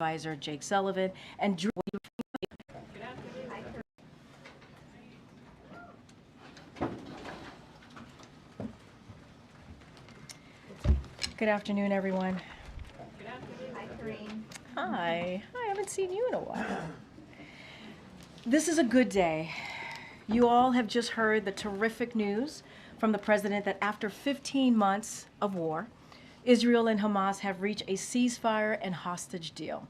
Advisor Jake Sullivan and Good afternoon, everyone. Good afternoon. Hi, Kareem. Hi. I haven't seen you in a while. This is a good day. You all have just heard the terrific news from the president that after 15 months of war, Israel and Hamas have reached a ceasefire and hostage deal.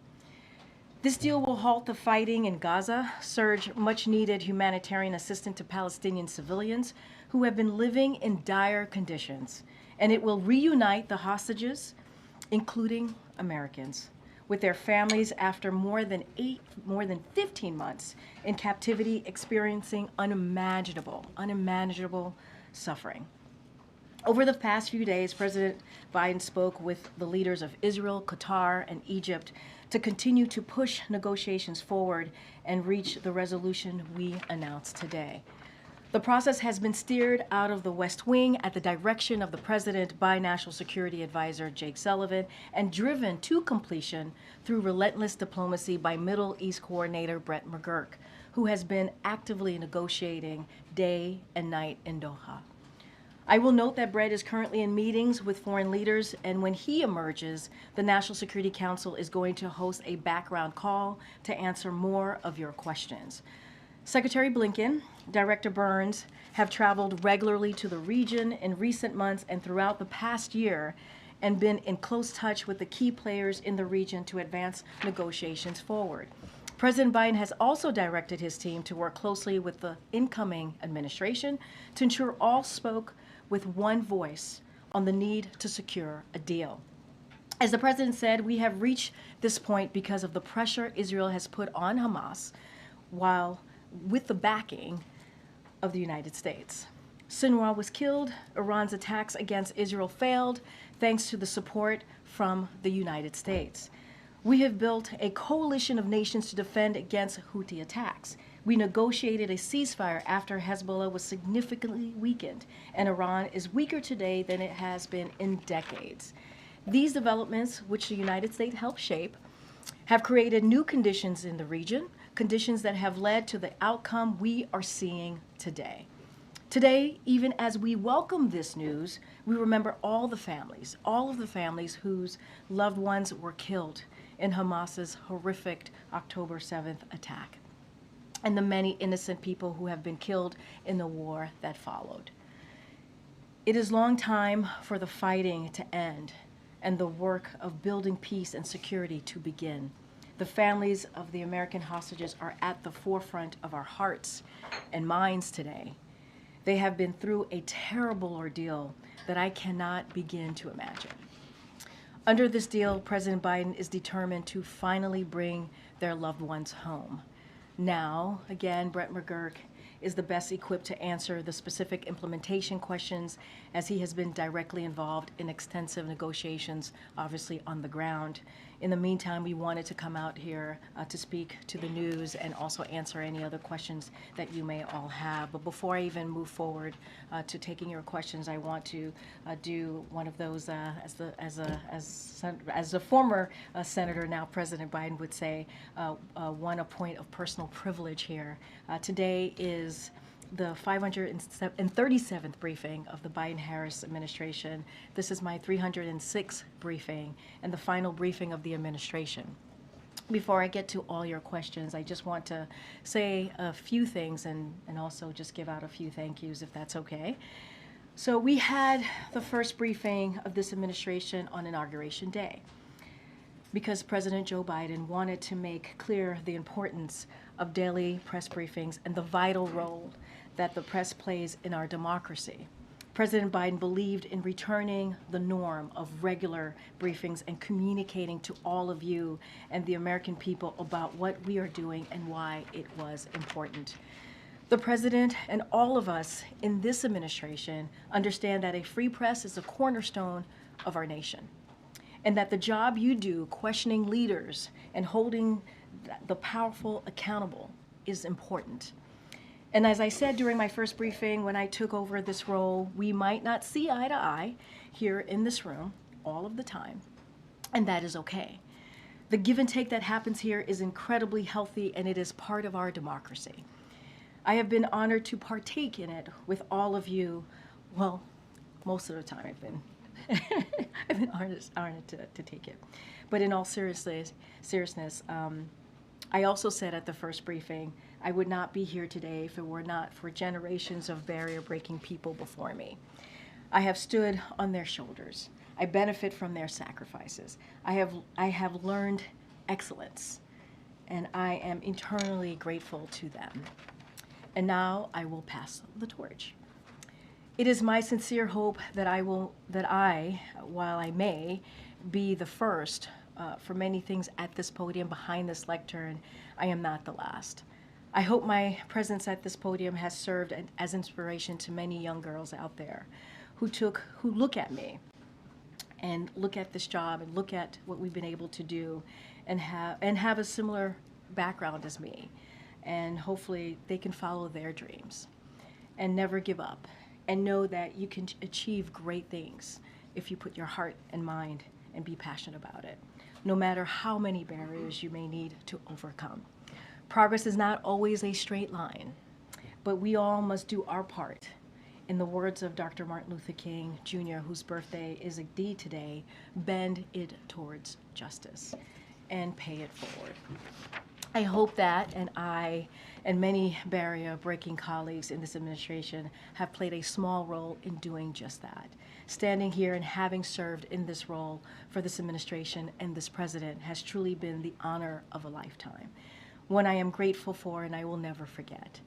This deal will halt the fighting in Gaza, surge much-needed humanitarian assistance to Palestinian civilians who have been living in dire conditions, and it will reunite the hostages, including Americans, with their families after more than 15 months in captivity, experiencing unimaginable suffering. Over the past few days, President Biden spoke with the leaders of Israel, Qatar, and Egypt to continue to push negotiations forward and reach the resolution we announced today. The process has been steered out of the West Wing at the direction of the President by National Security Advisor Jake Sullivan and driven to completion through relentless diplomacy by Middle East Coordinator Brett McGurk, who has been actively negotiating day and night in Doha. I will note that Brett is currently in meetings with foreign leaders, and when he emerges, the National Security Council is going to host a background call to answer more of your questions. Secretary Blinken, Director Burns have traveled regularly to the region in recent months and throughout the past year and been in close touch with the key players in the region to advance negotiations forward. President Biden has also directed his team to work closely with the incoming administration to ensure all spoke with one voice on the need to secure a deal. As the president said, we have reached this point because of the pressure Israel has put on Hamas, while with the backing of the United States. Sinwar was killed. Iran's attacks against Israel failed thanks to the support from the United States. We have built a coalition of nations to defend against Houthi attacks. We negotiated a ceasefire after Hezbollah was significantly weakened, and Iran is weaker today than it has been in decades. These developments, which the United States helped shape, have created new conditions in the region, conditions that have led to the outcome we are seeing today. Today, even as we welcome this news, we remember all of the families whose loved ones were killed in Hamas's horrific October 7th attack, and the many innocent people who have been killed in the war that followed. It is long time for the fighting to end and the work of building peace and security to begin. The families of the American hostages are at the forefront of our hearts and minds today. They have been through a terrible ordeal that I cannot begin to imagine. Under this deal, President Biden is determined to finally bring their loved ones home. Now, again, Brett McGurk is the best equipped to answer the specific implementation questions, as he has been directly involved in extensive negotiations, obviously on the ground. In the meantime, we wanted to come out here to speak to the news and also answer any other questions that you may all have. But before I even move forward to taking your questions, I want to do one of those, as a former senator, now President Biden would say, a point of personal privilege here. Today is the 537th briefing of the Biden-Harris administration. This is my 306th briefing and the final briefing of the administration. Before I get to all your questions, I just want to say a few things and also just give out a few thank yous, if that's okay. So we had the first briefing of this administration on Inauguration Day, because President Joe Biden wanted to make clear the importance of daily press briefings and the vital role that the press plays in our democracy. President Biden believed in returning the norm of regular briefings and communicating to all of you and the American people about what we are doing and why it was important. The President and all of us in this administration understand that a free press is a cornerstone of our nation, and that the job you do questioning leaders and holding the powerful accountable is important. And as I said during my first briefing when I took over this role, we might not see eye to eye here in this room all of the time, and that is okay. The give and take that happens here is incredibly healthy, and it is part of our democracy. I have been honored to partake in it with all of you. Well, most of the time I've been honored to take it. But in all seriousness, I also said at the first briefing, I would not be here today if it were not for generations of barrier-breaking people before me. I have stood on their shoulders. I benefit from their sacrifices. I have learned excellence, and I am eternally grateful to them. And now I will pass the torch. It is my sincere hope that while I may be the first for many things at this podium behind this lectern, I am not the last. I hope my presence at this podium has served as inspiration to many young girls out there who look at me and look at this job and look at what we've been able to do and have a similar background as me. And hopefully they can follow their dreams and never give up and know that you can achieve great things if you put your heart and mind and be passionate about it, no matter how many barriers you may need to overcome. Progress is not always a straight line, but we all must do our part. In the words of Dr. Martin Luther King Jr., whose birthday is indeed today, bend it towards justice and pay it forward. I hope that, and I and many barrier-breaking colleagues in this administration have played a small role in doing just that. Standing here and having served in this role for this administration and this president has truly been the honor of a lifetime, one I am grateful for and I will never forget.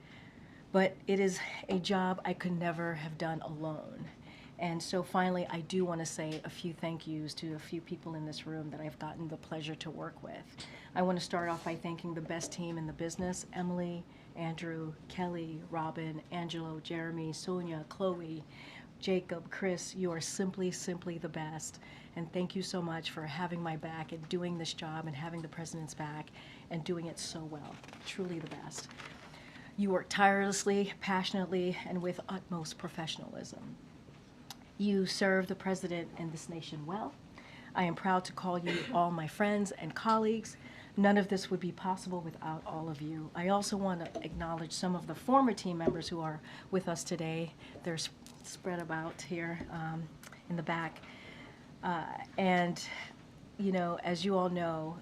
But it is a job I could never have done alone. And so finally, I do want to say a few thank yous to a few people in this room that I've gotten the pleasure to work with. I want to start off by thanking the best team in the business: Emily, Andrew, Kelly, Robin, Angelo, Jeremy, Sonia, Chloe, Jacob, Chris. You are simply the best. And thank you so much for having my back and doing this job and having the president's back and doing it so well. Truly the best. You work tirelessly, passionately, and with utmost professionalism. You serve the president and this nation well. I am proud to call you all my friends and colleagues. None of this would be possible without all of you. I also want to acknowledge some of the former team members who are with us today. They're spread about here in the back. And you know, as you all know,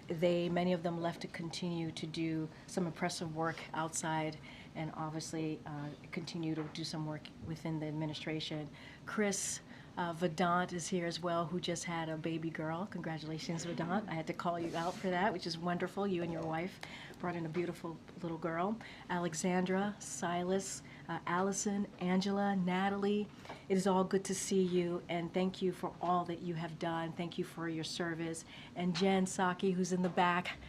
many of them left to continue to do some impressive work outside and obviously continue to do some work within the administration. Chris Vedant is here as well, who just had a baby girl. Congratulations, Vedant. I had to call you out for that, which is wonderful. You and your wife brought in a beautiful little girl. Alexandra, Silas, Allison, Angela, Natalie. It is all good to see you, and thank you for all that you have done. Thank you for your service. And Jen Saki, who's in the back,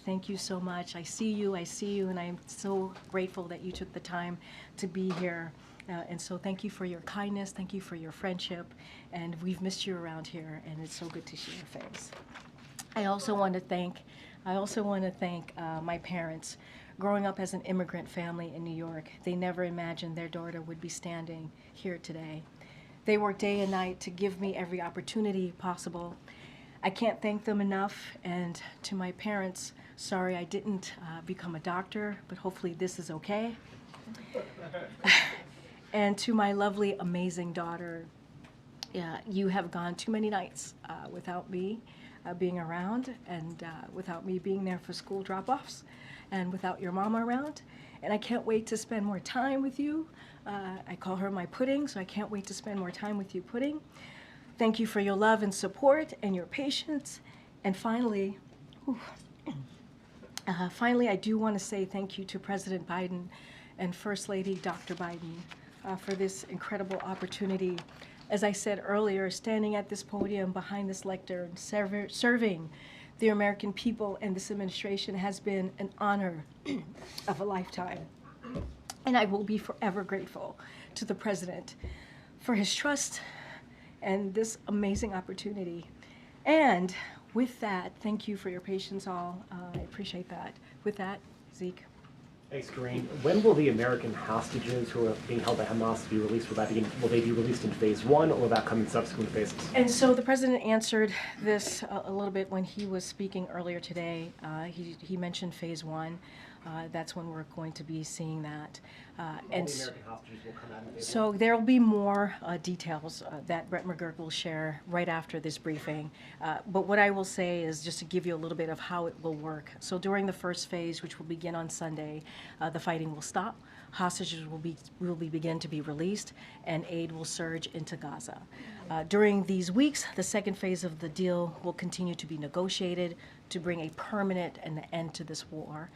thank you so much. I see you, and I'm so grateful that you took the time to be here. And so thank you for your kindness, thank you for your friendship, and we've missed you around here, and it's so good to see your face. I also want to thank my parents. Growing up as an immigrant family in New York, they never imagined their daughter would be standing here today. They work day and night to give me every opportunity possible. I can't thank them enough, and to my parents, sorry I didn't become a doctor, but hopefully this is okay. And to my lovely, amazing daughter, you have gone too many nights without me being around, and without me being there for school drop-offs, and without your mama around. And I can't wait to spend more time with you. I call her my pudding, so I can't wait to spend more time with you, Pudding. Thank you for your love and support and your patience. And finally, I do want to say thank you to President Biden and First Lady Dr. Biden for this incredible opportunity. As I said earlier, standing at this podium behind this lectern, serving the American people and this administration has been an honor of a lifetime. And I will be forever grateful to the President for his trust and this amazing opportunity. And with that, thank you for your patience all. I appreciate that. With that, Zeke. Thanks, Kareem. When will the American hostages who are being held by Hamas be released? Will they be released in phase one, or will that come in subsequent phases? And so the president answered this a little bit when he was speaking earlier today. He mentioned phase one. That's when we're going to be seeing that. All the American hostages will come out in phase So one? there will be more details that Brett McGurk will share right after this briefing. But what I will say is just to give you a little bit of how it will work. So during the first phase, which will begin on Sunday, the fighting will stop. Hostages will begin to be released, and aid will surge into Gaza. During these weeks, the second phase of the deal will continue to be negotiated to bring a permanent end to this war.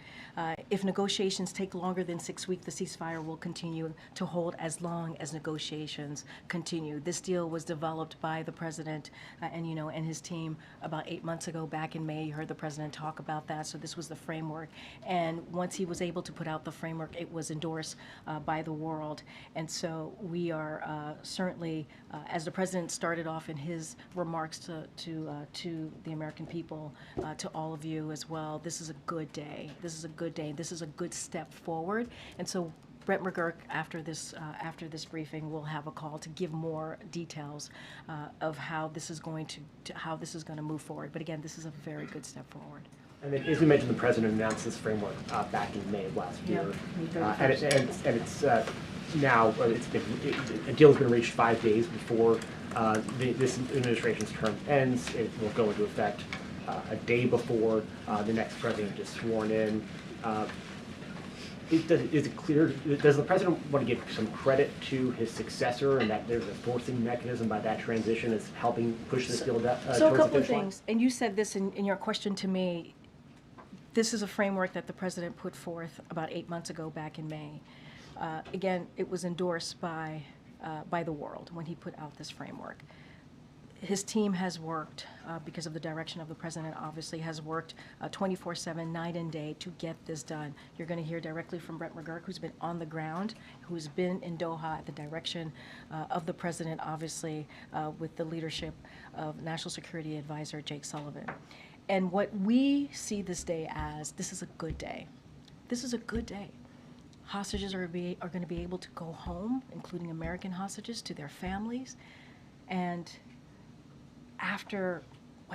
If negotiations take longer than 6 weeks, the ceasefire will continue to hold as long as negotiations continue. This deal was developed by the president and his team about 8 months ago, back in May. You heard the president talk about that. So this was the framework. And once he was able to put out the framework, it was endorsed by the world. And so we are certainly, as the president started off in his remarks to the American people, to all of you as well, this is a good day. This is a good day. This is a good step forward. And so Brett McGurk, after this briefing, will have a call to give more details of how this is going to move forward. But again, this is a very good step forward. And then, as we mentioned, the president announced this framework back in May of last year. A deal has been reached 5 days before this administration's term ends. It will go into effect a day before the next president is sworn in. Is it clear, does the president want to give some credit to his successor, and that there's a forcing mechanism by that transition is helping push this deal towards the finish line? So a couple of things, and you said this in your question to me. This is a framework that the president put forth about 8 months ago, back in May. Again, it was endorsed by the world when he put out this framework. His team has worked, because of the direction of the president, obviously, has worked 24/7, night and day, to get this done. You're going to hear directly from Brett McGurk, who's been on the ground, who's been in Doha at the direction of the president, obviously, with the leadership of National Security Advisor Jake Sullivan. And what we see this day as, this is a good day. This is a good day. Hostages are going to be able to go home, including American hostages, to their families. And after,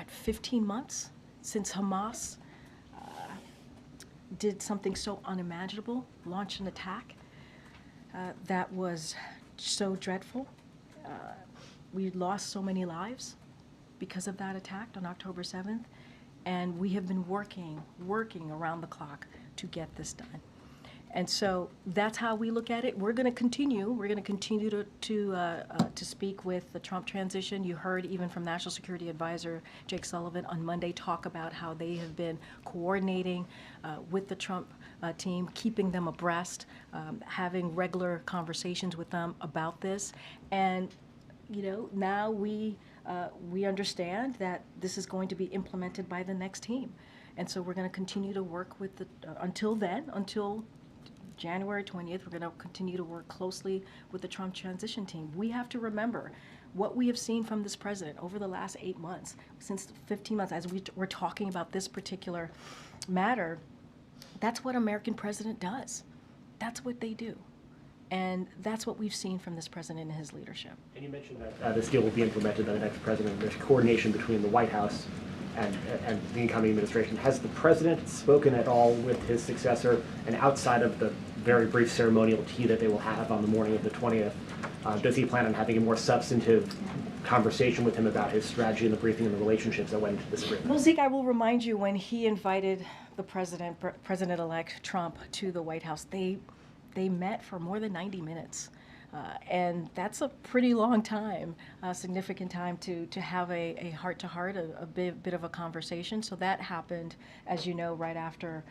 15 months since Hamas did something so unimaginable, launched an attack that was so dreadful. We lost so many lives because of that attack on October 7th, and we have been working around the clock to get this done. And so that's how we look at it. We're going to continue. We're going to continue to speak with the Trump transition. You heard even from National Security Advisor Jake Sullivan on Monday talk about how they have been coordinating with the Trump team, keeping them abreast, having regular conversations with them about this. And now we understand that this is going to be implemented by the next team. And so we're going to continue to work with until January 20th, we're going to continue to work closely with the Trump transition team. We have to remember what we have seen from this president over the last 8 months, since 15 months, as we're talking about this particular matter. That's what American president does. That's what they do. And that's what we've seen from this president and his leadership. And you mentioned that this deal will be implemented by the next president. There's coordination between the White House and the incoming administration. Has the president spoken at all with his successor, and outside of the very brief ceremonial tea that they will have on the morning of the 20th, does he plan on having a more substantive conversation with him about his strategy and the briefing and the relationships that went into this agreement? Well, Zeke, I will remind you, when he invited the President-elect Trump to the White House, they met for more than 90 minutes. And that's a pretty long time, significant time to have a heart-to-heart, a bit of a conversation. So that happened, as you know, right after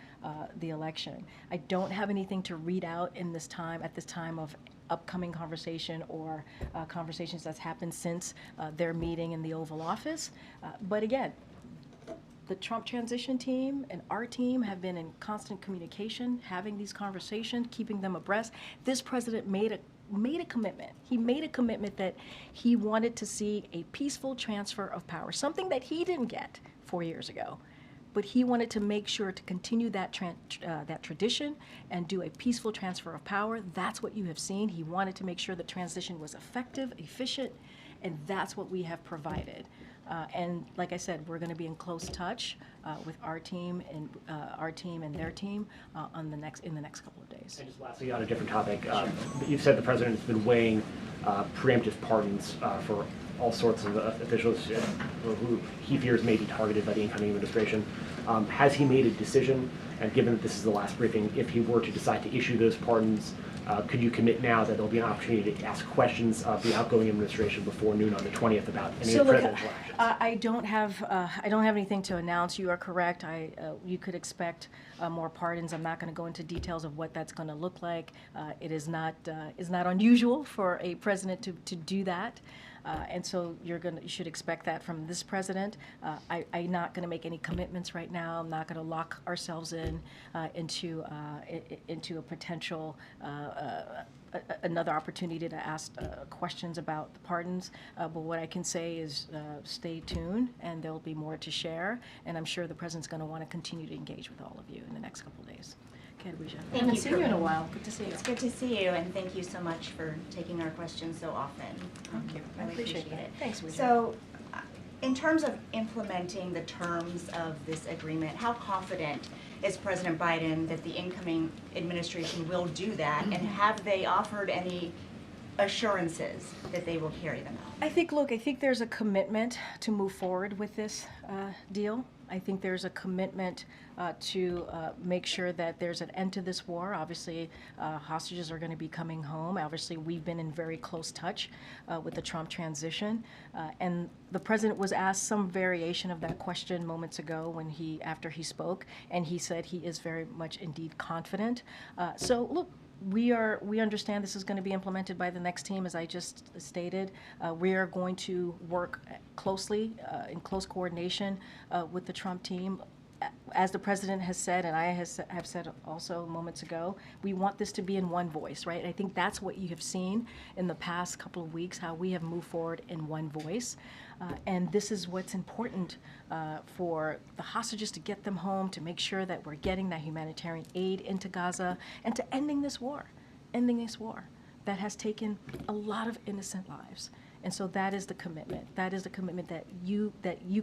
the election. I don't have anything to read out at this time of upcoming conversation or conversations that's happened since their meeting in the Oval Office. But again, the Trump transition team and our team have been in constant communication, having these conversations, keeping them abreast. This president made a commitment. He made a commitment that he wanted to see a peaceful transfer of power, something that he didn't get 4 years ago. but he wanted to make sure to continue that that tradition and do a peaceful transfer of power. That's what you have seen. He wanted to make sure the transition was effective, efficient, and that's what we have provided. And like I said, we're going to be in close touch with our team and their team in the next couple of days. And just lastly, on a different topic, you've said the president has been weighing preemptive pardons for all sorts of officials who he fears may be targeted by the incoming administration. Has he made a decision? And given that this is the last briefing, if he were to decide to issue those pardons, could you commit now that there'll be an opportunity to ask questions of the outgoing administration before noon on the 20th about any of the presidential actions? I don't have anything to announce. You are correct. You could expect more pardons. I'm not going to go into details of what that's going to look like. It is not unusual for a president to do that. And so you should expect that from this president. I'm not going to make any commitments right now. I'm not going to lock ourselves into a potential another opportunity to ask questions about the pardons. But what I can say is stay tuned, and there'll be more to share. And I'm sure the president's going to want to continue to engage with all of you in the next couple of days. Okay, Louisa. I haven't seen you in a while. Good to see you. It's good to see you, and thank you so much for taking our questions so often. Thank you. I Really appreciate appreciate it. it. Thanks, Louisa. So, in terms of implementing the terms of this agreement, how confident is President Biden that the incoming administration will do that, and have they offered any assurances that they will carry them out? I think there's a commitment to move forward with this deal. I think there's a commitment to make sure that there's an end to this war. Obviously, hostages are going to be coming home. Obviously, we've been in very close touch with the Trump transition. And the president was asked some variation of that question moments ago after he spoke, and he said he is very much indeed confident. So look, we understand this is going to be implemented by the next team, as I just stated. We are going to work closely, in close coordination with the Trump team. As the president has said, and I have said also moments ago, we want this to be in one voice, right? I think that's what you have seen in the past couple of weeks, how we have moved forward in one voice. And this is what's important for the hostages, to get them home, to make sure that we're getting that humanitarian aid into Gaza, and to ending this war that has taken a lot of innocent lives. And so that is the commitment. That is the commitment that you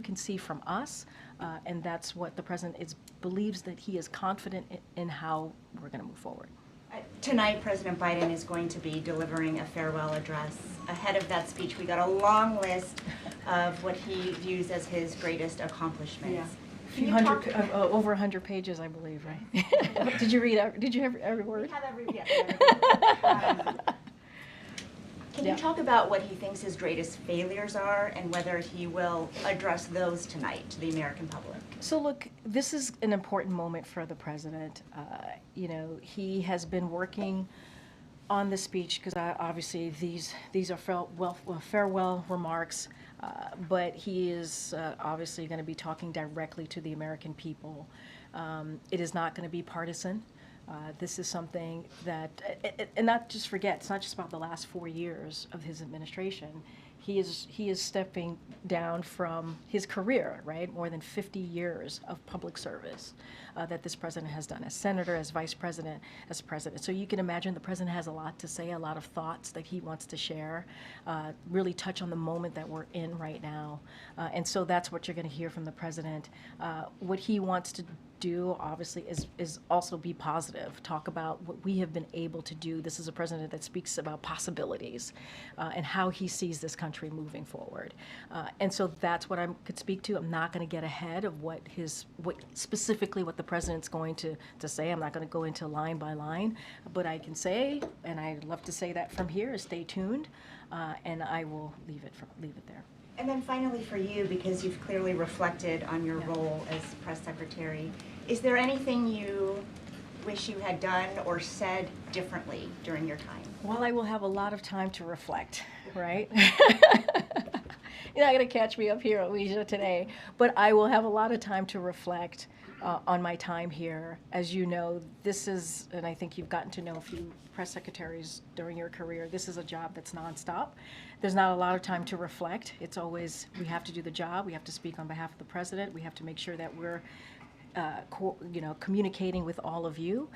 can see from us, and that's what the president believes, that he is confident in how we're going to move forward. Tonight, President Biden is going to be delivering a farewell address. Ahead of that speech, we got a long list of what he views as his greatest accomplishments. Yeah. Over 100 pages, I believe, right? Did you have every word? We have every word. Can you talk about what he thinks his greatest failures are, and whether he will address those tonight to the American public? So look, this is an important moment for the president. He has been working on the speech, because obviously these are farewell remarks, but he is obviously going to be talking directly to the American people. It is not going to be partisan. This is something that, and not just forget, it's not just about the last 4 years of his administration. He is stepping down from his career, right? More than 50 years of public service that this president has done as senator, as vice president, as president. So you can imagine the president has a lot to say, a lot of thoughts that he wants to share, really touch on the moment that we're in right now. And so that's what you're going to hear from the president. What he wants to do, obviously, is also be positive, talk about what we have been able to do. This is a president that speaks about possibilities and how he sees this country moving forward. And so that's what I could speak to. I'm not going to get ahead of what specifically what the president's going to say. I'm not going to go into line by line, but I can say, and I'd love to say that from here, is stay tuned, and I will leave it there. And then finally for you, because you've clearly reflected on your role as press secretary, is there anything you wish you had done or said differently during your time? Well, I will have a lot of time to reflect, right? You're not going to catch me up here, Alicia, today, but I will have a lot of time to reflect on my time here. As you know, this is, and I think you've gotten to know a few press secretaries during your career, this is a job that's nonstop. There's not a lot of time to reflect. It's always, we have to do the job, we have to speak on behalf of the president, we have to make sure that we're communicating with all of you.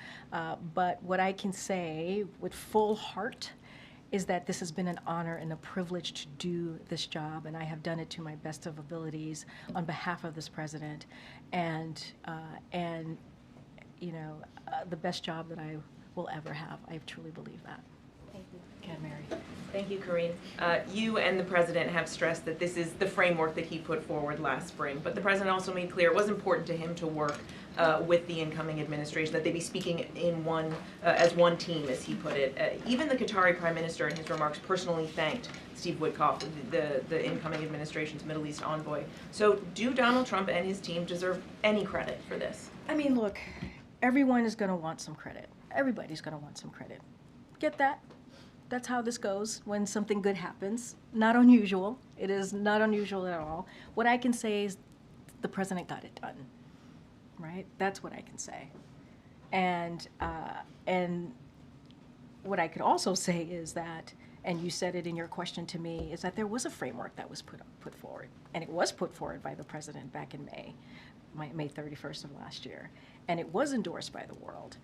But what I can say with full heart is that this has been an honor and a privilege to do this job, and I have done it to my best of abilities on behalf of this president, and the best job that I will ever have. I truly believe that. Thank you. Ken, Mary. Thank you, Corinne. You and the president have stressed that this is the framework that he put forward last spring, but the president also made clear it was important to him to work with the incoming administration, that they be speaking in as one team, as he put it. Even the Qatari prime minister in his remarks personally thanked Steve Witkoff, the incoming administration's Middle East envoy. So do Donald Trump and his team deserve any credit for this? I mean, look, everyone is going to want some credit. Everybody's going to want some credit. Get that? That's how this goes when something good happens. Not unusual. It is not unusual at all. What I can say is the president got it done, right? That's what I can say. And what I could also say is that, and you said it in your question to me, is that there was a framework that was put forward, and it was put forward by the president back in May 31st of last year, and it was endorsed by the world.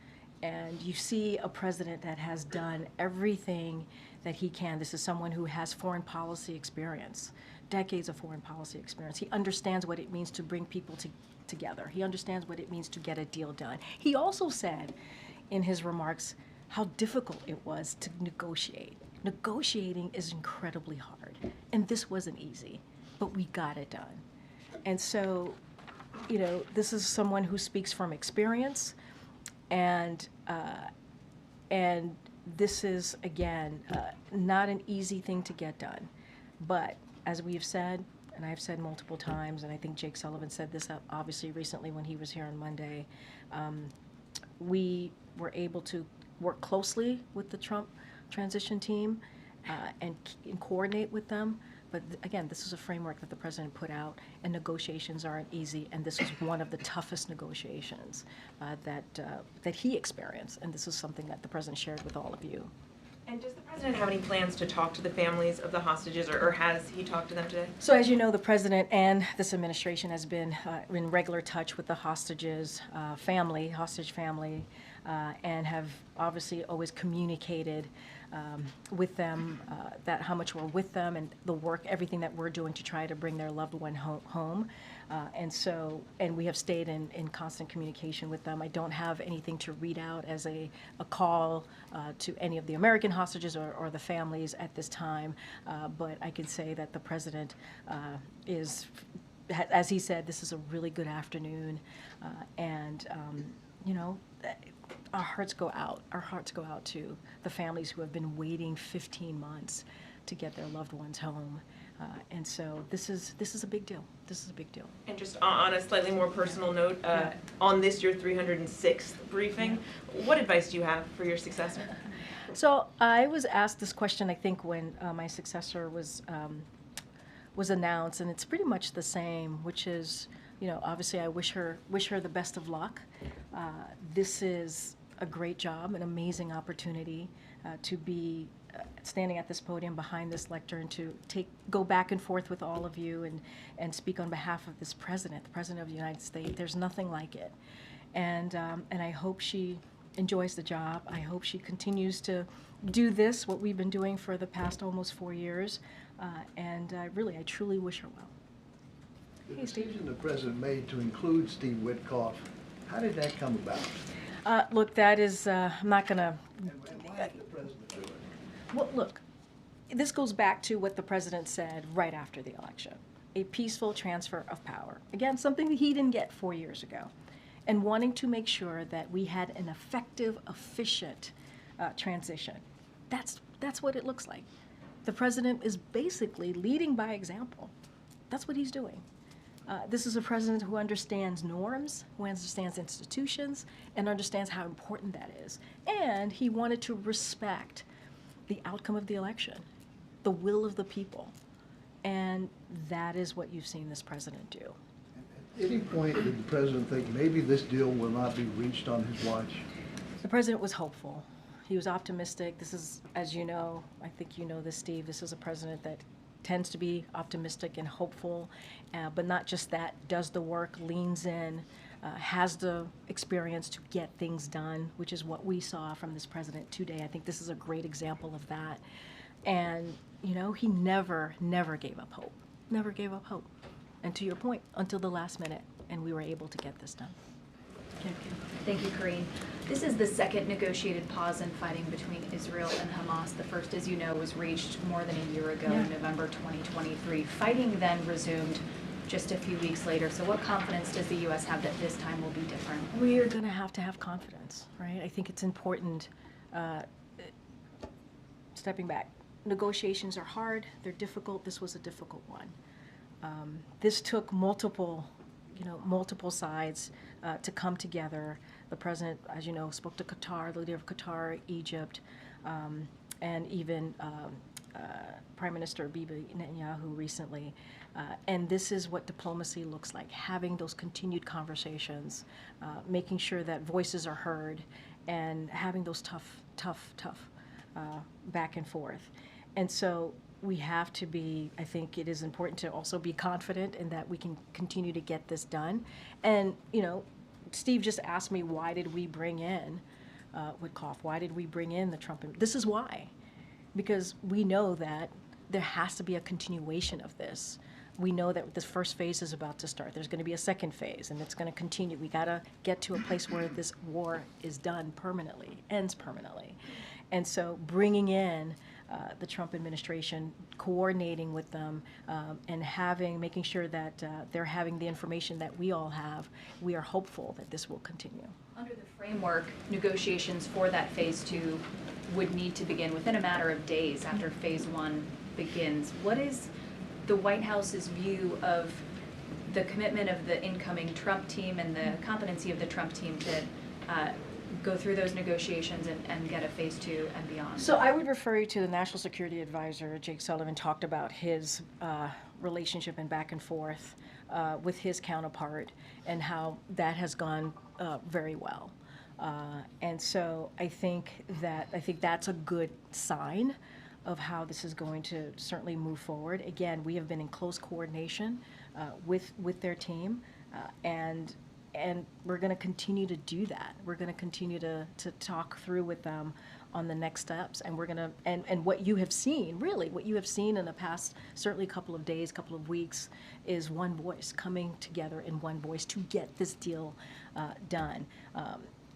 And you see a president that has done everything that he can. This is someone who has foreign policy experience, decades of foreign policy experience. He understands what it means to bring people together. He understands what it means to get a deal done. He also said in his remarks how difficult it was to negotiate. Negotiating is incredibly hard, and this wasn't easy, but we got it done. And so, this is someone who speaks from experience. And this is, again, not an easy thing to get done. But as we've said, and I've said multiple times, and I think Jake Sullivan said this obviously recently when he was here on Monday, we were able to work closely with the Trump transition team and coordinate with them. But again, this is a framework that the president put out, and negotiations aren't easy, and this was one of the toughest negotiations that he experienced, and this is something that the president shared with all of you. And does the president have any plans to talk to the families of the hostages, or has he talked to them today? So as you know, the president and this administration has been in regular touch with the hostages hostage family, and have obviously always communicated with them that how much we're with them and the work, everything that we're doing to try to bring their loved one home. And we have stayed in constant communication with them. I don't have anything to read out as a call to any of the American hostages or the families at this time, but I can say that the president is, as he said, this is a really good afternoon, and our hearts go out. Our hearts go out to the families who have been waiting 15 months to get their loved ones home. And so this is a big deal. This is a big deal. And just on a slightly more personal note, on this, your 306th briefing, what advice do you have for your successor? So I was asked this question, I think, when my successor was announced, and it's pretty much the same, which is, obviously I wish her the best of luck. This is a great job, an amazing opportunity to be standing at this podium behind this lectern and to go back and forth with all of you and speak on behalf of this president, the president of the United States. There's nothing like it. And I hope she enjoys the job. I hope she continues to do this, what we've been doing for the past almost 4 years. And I truly wish her well. The decision the president made to include Steve Witkoff, how did that come about? Look, that is, I'm not going to... And why did the president do it? Well, look, this goes back to what the president said right after the election. A peaceful transfer of power. Again, something that he didn't get 4 years ago. And wanting to make sure that we had an effective, efficient transition. That's what it looks like. The president is basically leading by example. That's what he's doing. This is a president who understands norms, who understands institutions, and understands how important that is. And he wanted to respect the outcome of the election, the will of the people. And that is what you've seen this president do. At any point, did the president think maybe this deal will not be reached on his watch? The president was hopeful. He was optimistic. This is, as you know, I think you know this, Steve, this is a president that tends to be optimistic and hopeful, but not just that, does the work, leans in, has the experience to get things done, which is what we saw from this president today. I think this is a great example of that. And, you know, he never gave up hope. Never gave up hope. And to your point, until the last minute, and we were able to get this done. Thank you, Karine. This is the second negotiated pause in fighting between Israel and Hamas. The first, as you know, was reached more than a year ago, in November 2023. Fighting then resumed just a few weeks later. So what confidence does the U.S. have that this time will be different? We're going to have confidence, right? I think it's important, stepping back. Negotiations are hard, they're difficult. This was a difficult one. This took multiple sides to come together. The president, as you know, spoke to Qatar, the leader of Qatar, Egypt, and even Prime Minister Bibi Netanyahu recently. And this is what diplomacy looks like, having those continued conversations, making sure that voices are heard, and having those tough back and forth. And so we have to be, I think it is important to also be confident in that we can continue to get this done. And, you know, Steve just asked me, why did we bring in Witkoff? Why did we bring in the Trump? This is why. Because we know that there has to be a continuation of this. We know that this first phase is about to start. There's going to be a second phase, and it's going to continue. We got to get to a place where this war is done permanently, ends permanently. And so bringing in the Trump administration, coordinating with them, and making sure that they're having the information that we all have, we are hopeful that this will continue. Under the framework, negotiations for that phase 2 would need to begin within a matter of days after phase 1 begins. What is the White House's view of the commitment of the incoming Trump team and the competency of the Trump team to go through those negotiations and get a phase 2 and beyond? So I would refer you to the National Security Advisor. Jake Sullivan talked about his relationship and back and forth with his counterpart and how that has gone very well. And so I think that's a good sign of how this is going to certainly move forward. Again, we have been in close coordination with their team, and we're going to continue to do that. We're going to continue to talk through with them on the next steps, and we're going to and what you have seen, really, what you have seen in the past, certainly couple of days, couple of weeks, is one voice coming together in one voice to get this deal done.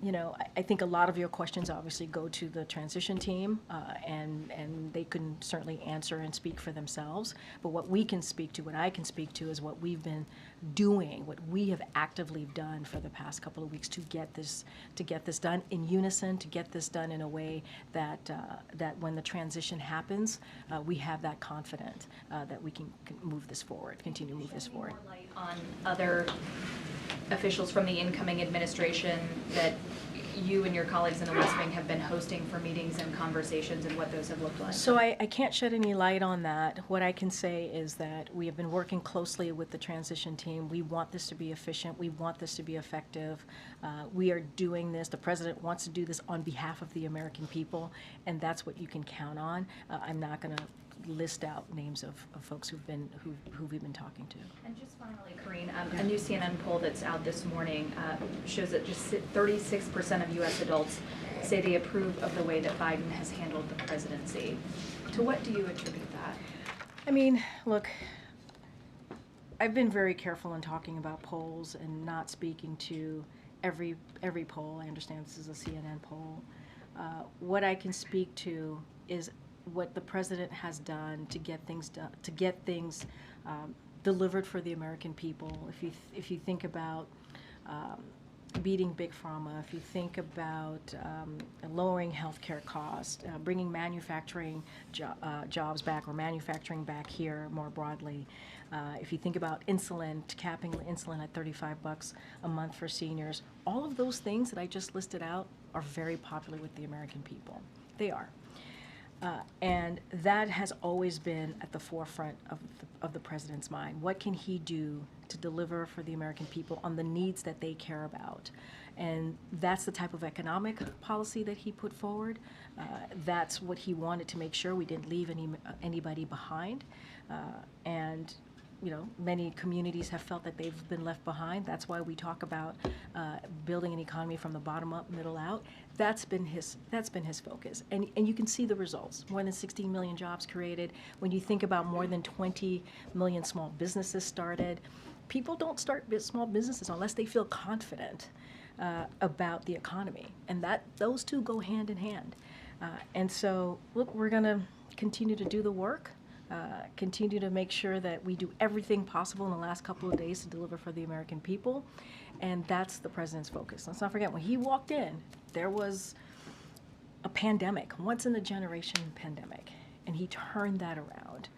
You know, I think a lot of your questions obviously go to the transition team, and they can certainly answer and speak for themselves. But what we can speak to, what I can speak to, is what we've been doing, what we have actively done for the past couple of weeks to get this done in unison, to get this done in a way that that when the transition happens, we have that confidence that we can move this forward, continue to move this forward. More light on other officials from the incoming administration that you and your colleagues in the West Wing have been hosting for meetings and conversations, and what those have looked like? So I can't shed any light on that. What I can say is that we have been working closely with the transition team. We want this to be efficient. We want this to be effective. We are doing this. The president wants to do this on behalf of the American people, and that's what you can count on. I'm not going to list out names of folks who we've been talking to. And just finally, Karine, a new CNN poll that's out this morning shows that just 36% of U.S. adults say they approve of the way that Biden has handled the presidency. To what do you attribute that? I mean, look, I've been very careful in talking about polls and not speaking to every poll. I understand this is a CNN poll. What I can speak to is what the president has done to get things done, to get things delivered for the American people. If you think about beating big pharma, if you think about lowering healthcare costs, bringing manufacturing jobs back, or manufacturing back here more broadly, if you think about insulin, capping insulin at $35 a month for seniors, all of those things that I just listed out are very popular with the American people. They are. And that has always been at the forefront of the president's mind. What can he do to deliver for the American people on the needs that they care about? And that's the type of economic policy that he put forward. That's what he wanted to make sure we didn't leave anybody behind. And many communities have felt that they've been left behind. That's why we talk about building an economy from the bottom up, middle out. That's been his focus, and you can see the results. More than 16 million jobs created. When you think about more than 20 million small businesses started, people don't start small businesses unless they feel confident about the economy, and those two go hand in hand. And so, look, we're going to continue to do the work. Continue to make sure that we do everything possible in the last couple of days to deliver for the American people, and that's the president's focus. Let's not forget, when he walked in, there was a pandemic, once in a generation pandemic, and he turned that around.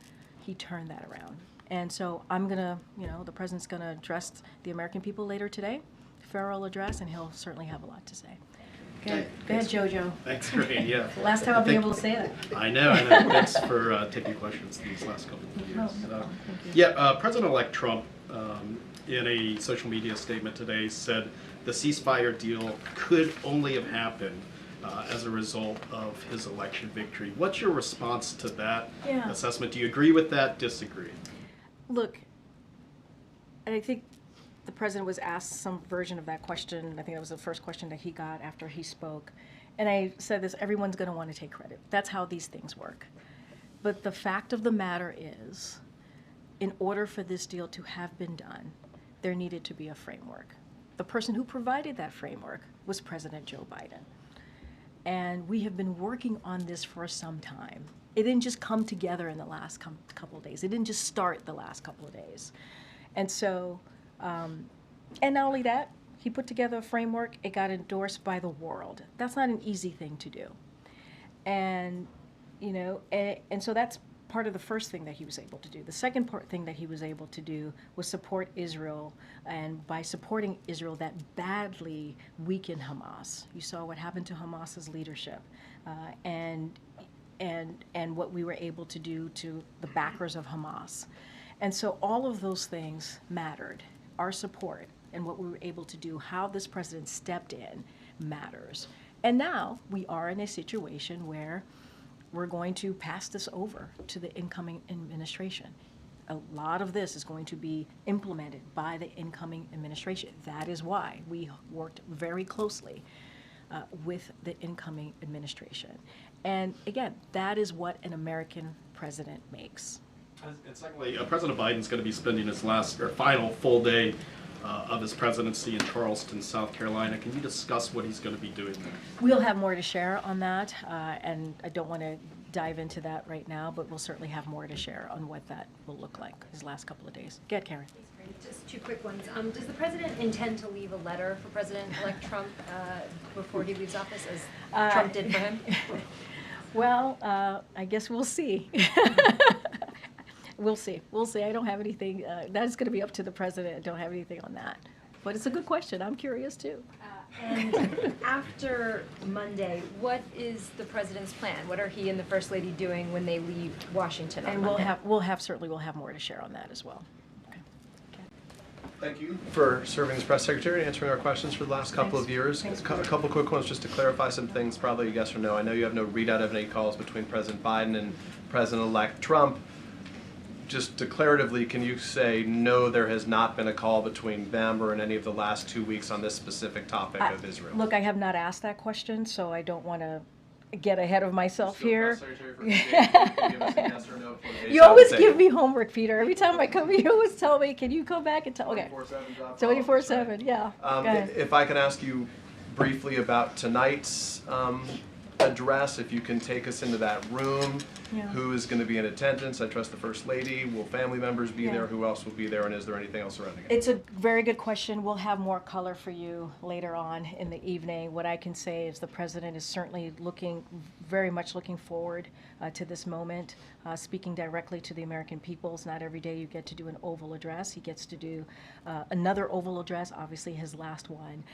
And so the president's gonna address the American people later today, farewell address, and he'll certainly have a lot to say. Go ahead, Jojo. Thanks, Corinne. Yeah. Last time I'll be able to say that. I know. Thanks for taking questions these last couple of years. Thank you. President-elect Trump, in a social media statement today, said the ceasefire deal could only have happened as a result of his election victory. What's your response to that assessment? Do you agree with that? Disagree? Look, I think the president was asked some version of that question. I think that was the first question that he got after he spoke. And I said this, everyone's going to want to take credit. That's how these things work. But the fact of the matter is, in order for this deal to have been done, there needed to be a framework. The person who provided that framework was President Joe Biden. And we have been working on this for some time. It didn't just come together in the last couple of days. It didn't just start the last couple of days. And so, and not only that, he put together a framework. It got endorsed by the world. That's not an easy thing to do. And, and so that's part of the first thing that he was able to do. The second thing that he was able to do was support Israel, and by supporting Israel, that badly weakened Hamas. You saw what happened to Hamas's leadership, and what we were able to do to the backers of Hamas. And so all of those things mattered. Our support and what we were able to do, how this president stepped in, matters. And now we are in a situation where we're going to pass this over to the incoming administration. A lot of this is going to be implemented by the incoming administration. That is why we worked very closely with the incoming administration. And again, that is what an American president makes. And secondly, President Biden's going to be spending his final full day of his presidency in Charleston, South Carolina. Can you discuss what he's going to be doing there? We'll have more to share on that, and I don't want to dive into that right now, but we'll certainly have more to share on what that will look like his last couple of days. Go ahead, Karen. Just two quick ones. Does the president intend to leave a letter for President-elect Trump before he leaves office, as Trump did for him? Well, I guess we'll see. We'll see. I don't have anything. That's going to be up to the president. I don't have anything on that. But it's a good question. I'm curious, too. And after Monday, what is the president's plan? What are he and the First Lady doing when they leave Washington on And Monday? we'll have more to share on that as well. Thank you for serving as press secretary and answering our questions for the last couple of years. A couple quick ones just to clarify some things, probably a yes or no. I know you have no readout of any calls between President Biden and President-elect Trump. Just declaratively, can you say, no, there has not been a call between them or in any of the last 2 weeks on this specific topic of Israel? Look, I have not asked that question, so I don't want to get ahead of myself Still here. press secretary for the state. Can you give us a yes or no for the You always state? give me homework, Peter. Every time I come, you always tell me, can you come back and tell? Okay. 24/7 job 24/7, yeah. Go ahead. If I can ask you briefly about tonight's address, if you can take us into that room, Yeah. who is going to be in attendance? I trust the First Lady. Will family members be Yeah. there? Who else will be there? And is there anything else surrounding it? It's a very good question. We'll have more color for you later on in the evening. What I can say is the president is certainly very much looking forward to this moment, speaking directly to the American people. It's not every day you get to do an Oval Address. He gets to do another Oval Address, obviously his last one,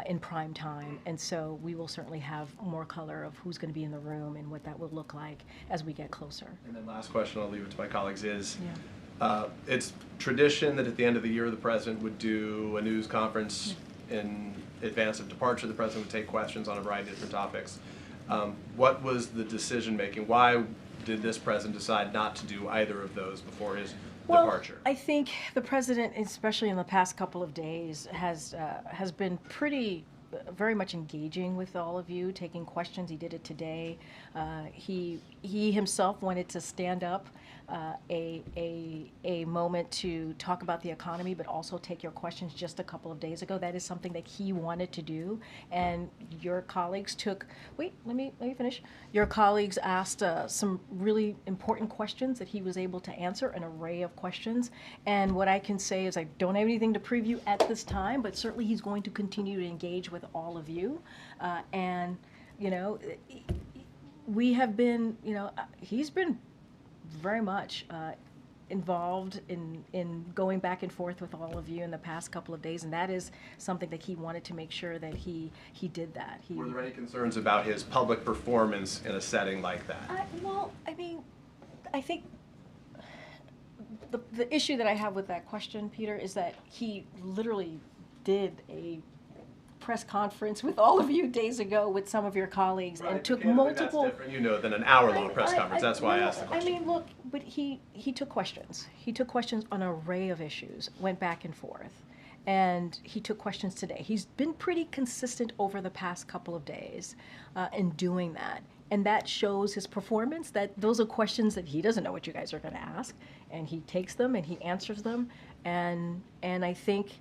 in prime time. And so we will certainly have more color of who's going to be in the room and what that will look like as we get closer. And then last question, I'll leave it to my colleagues, is Yeah. it's tradition that at the end of the year the president would do a news conference in advance of departure. The president would take questions on a variety of different topics. What was the decision making? Why did this president decide not to do either of those before his Well, departure? I think the president, especially in the past couple of days, has been very much engaging with all of you, taking questions. He did it today. He himself wanted to stand up a moment to talk about the economy, but also take your questions just a couple of days ago. That is something that he wanted to do, and your colleagues took. Wait, let me finish. Your colleagues asked some really important questions that he was able to answer, an array of questions. And what I can say is I don't have anything to preview at this time, but certainly he's going to continue to engage with all of you, and you know, we have been, you know, he's been very much involved in going back and forth with all of you in the past couple of days, and that is something that he wanted to make sure that he did that. Were there any concerns about his public performance in a setting like that? Well, I mean, I think the issue that I have with that question, Peter, is that he literally did a press conference with all of you days ago with some of your colleagues, Right, and took candidly, multiple. That's different, you know, than an hour-long press conference. That's why I asked the question. I mean, look, but he took questions. He took questions on an array of issues, went back and forth, and he took questions today. He's been pretty consistent over the past couple of days in doing that. And that shows his performance, that those are questions that he doesn't know what you guys are going to ask, and he takes them and he answers them, and I think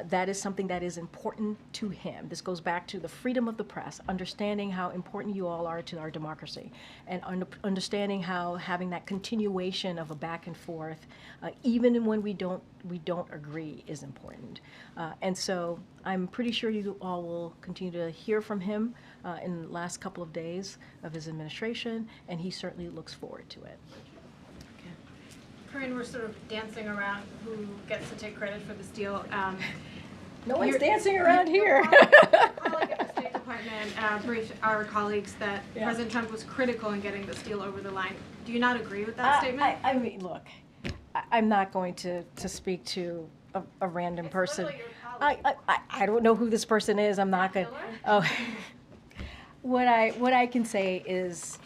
that is something that is important to him. This goes back to the freedom of the press, understanding how important you all are to our democracy, and understanding how having that continuation of a back and forth, even when we don't agree, is important. And so I'm pretty sure you all will continue to hear from him in the last couple of days of his administration, and he certainly looks forward to it. Corinne, we're sort of dancing around who gets to take credit for this deal. No one's dancing around here. A colleague at the State Department briefed our colleagues that President Trump was critical in getting this deal over the line. Do you not agree with that statement? I mean, look, I'm not going to speak to a random person. Literally your colleague. I don't know who this person is. I'm not going to. Oh. What I can say is,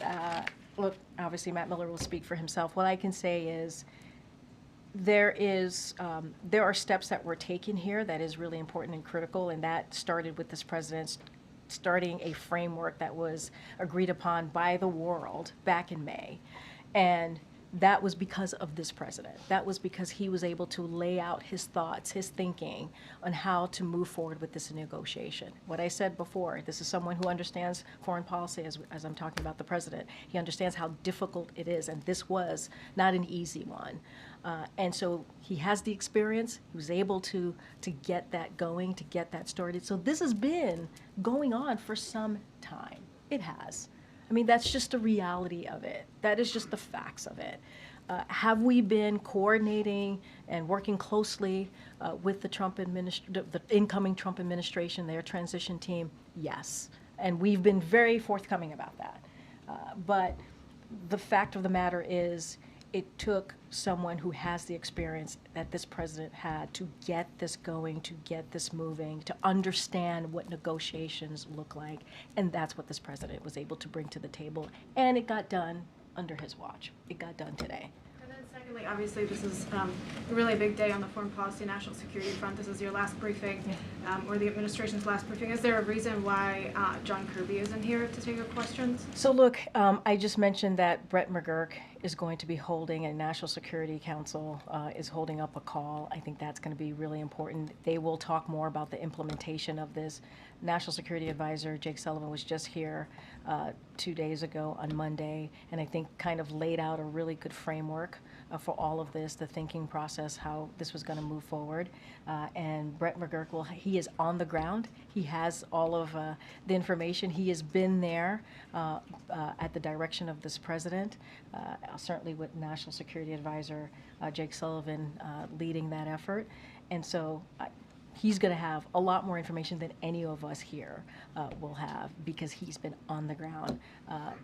look, obviously Matt Miller will speak for himself. What I can say is there are steps that were taken here that is really important and critical, and that started with this president starting a framework that was agreed upon by the world back in May. And that was because of this president. That was because he was able to lay out his thoughts, his thinking on how to move forward with this negotiation. What I said before, this is someone who understands foreign policy as I'm talking about the president. He understands how difficult it is, and this was not an easy one. And so he has the experience. He was able to get that going, to get that started. So this has been going on for some time. It has. I mean, that's just the reality of it. That is just the facts of it. Have we been coordinating and working closely with the incoming Trump administration, their transition team? Yes. And we've been very forthcoming about that. But the fact of the matter is, it took someone who has the experience that this president had to get this going, to get this moving, to understand what negotiations look like. And that's what this president was able to bring to the table. And it got done under his watch. It got done today. And then secondly, obviously this is a really big day on the foreign policy and national security front. This is your last briefing, or the administration's last briefing. Is there a reason why John Kirby isn't here to take your questions? So look, I just mentioned that Brett McGurk is going to be holding, and National Security Council is holding up a call. I think that's going to be really important. They will talk more about the implementation of this. National Security Advisor Jake Sullivan was just here 2 days ago on Monday, and I think kind of laid out a really good framework for all of this, the thinking process, how this was going to move forward. And Brett McGurk, he is on the ground. He has all of the information. He has been there at the direction of this president, certainly with National Security Advisor Jake Sullivan leading that effort. And so he's going to have a lot more information than any of us here will have, because he's been on the ground,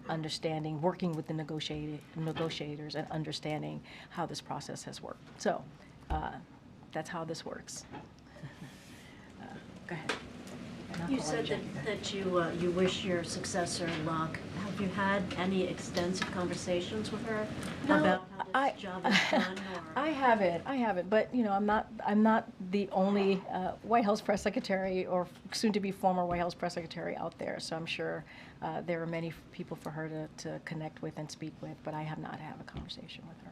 understanding, working with the negotiators and understanding how this process has worked. So that's how this works. Go ahead. You said that you wish your successor luck. Have you had any extensive conversations with her about how this job is done? Or? I haven't. But I'm not the only White House press secretary or soon-to-be former White House press secretary out there. So I'm sure there are many people for her to connect with and speak with. But I have not had a conversation with her.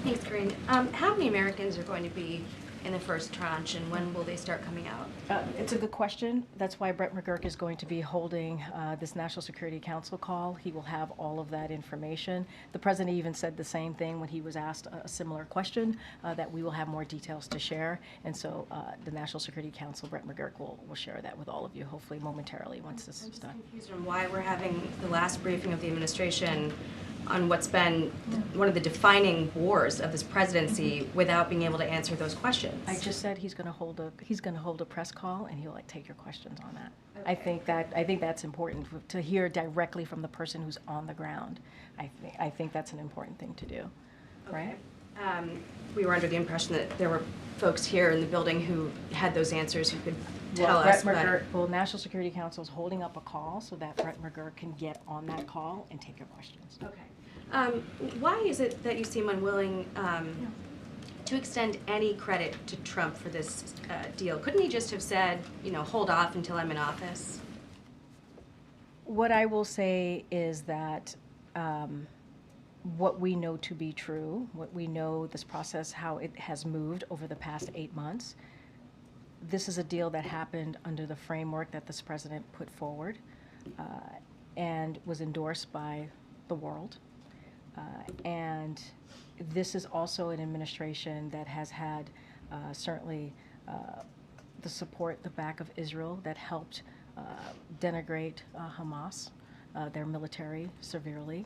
Thanks, Corinne. How many Americans are going to be in the first tranche, and when will they start coming out? It's a good question. That's why Brett McGurk is going to be holding this National Security Council call. He will have all of that information. The president even said the same thing when he was asked a similar question, that we will have more details to share. And so the National Security Council, Brett McGurk, will share that with all of you, hopefully momentarily once this is done. I'm confused on why we're having the last briefing of the administration on what's been one of the defining wars of this presidency without being able to answer those questions. I just said he's going to hold a press call and he'll take your questions on that. Okay. I think that's important to hear directly from the person who's on the ground. I think that's an important thing to do, right? We were under the impression that there were folks here in the building who had those answers who could tell us. National Security Council is holding up a call so that Brett McGurk can get on that call and take your questions. Okay. Why is it that you seem unwilling to extend any credit to Trump for this deal? Couldn't he just have said, hold off until I'm in office? What I will say is that what we know to be true, what we know this process, how it has moved over the past 8 months, this is a deal that happened under the framework that this president put forward and was endorsed by the world. And this is also an administration that has had certainly the support, the back of Israel that helped denigrate Hamas, their military severely,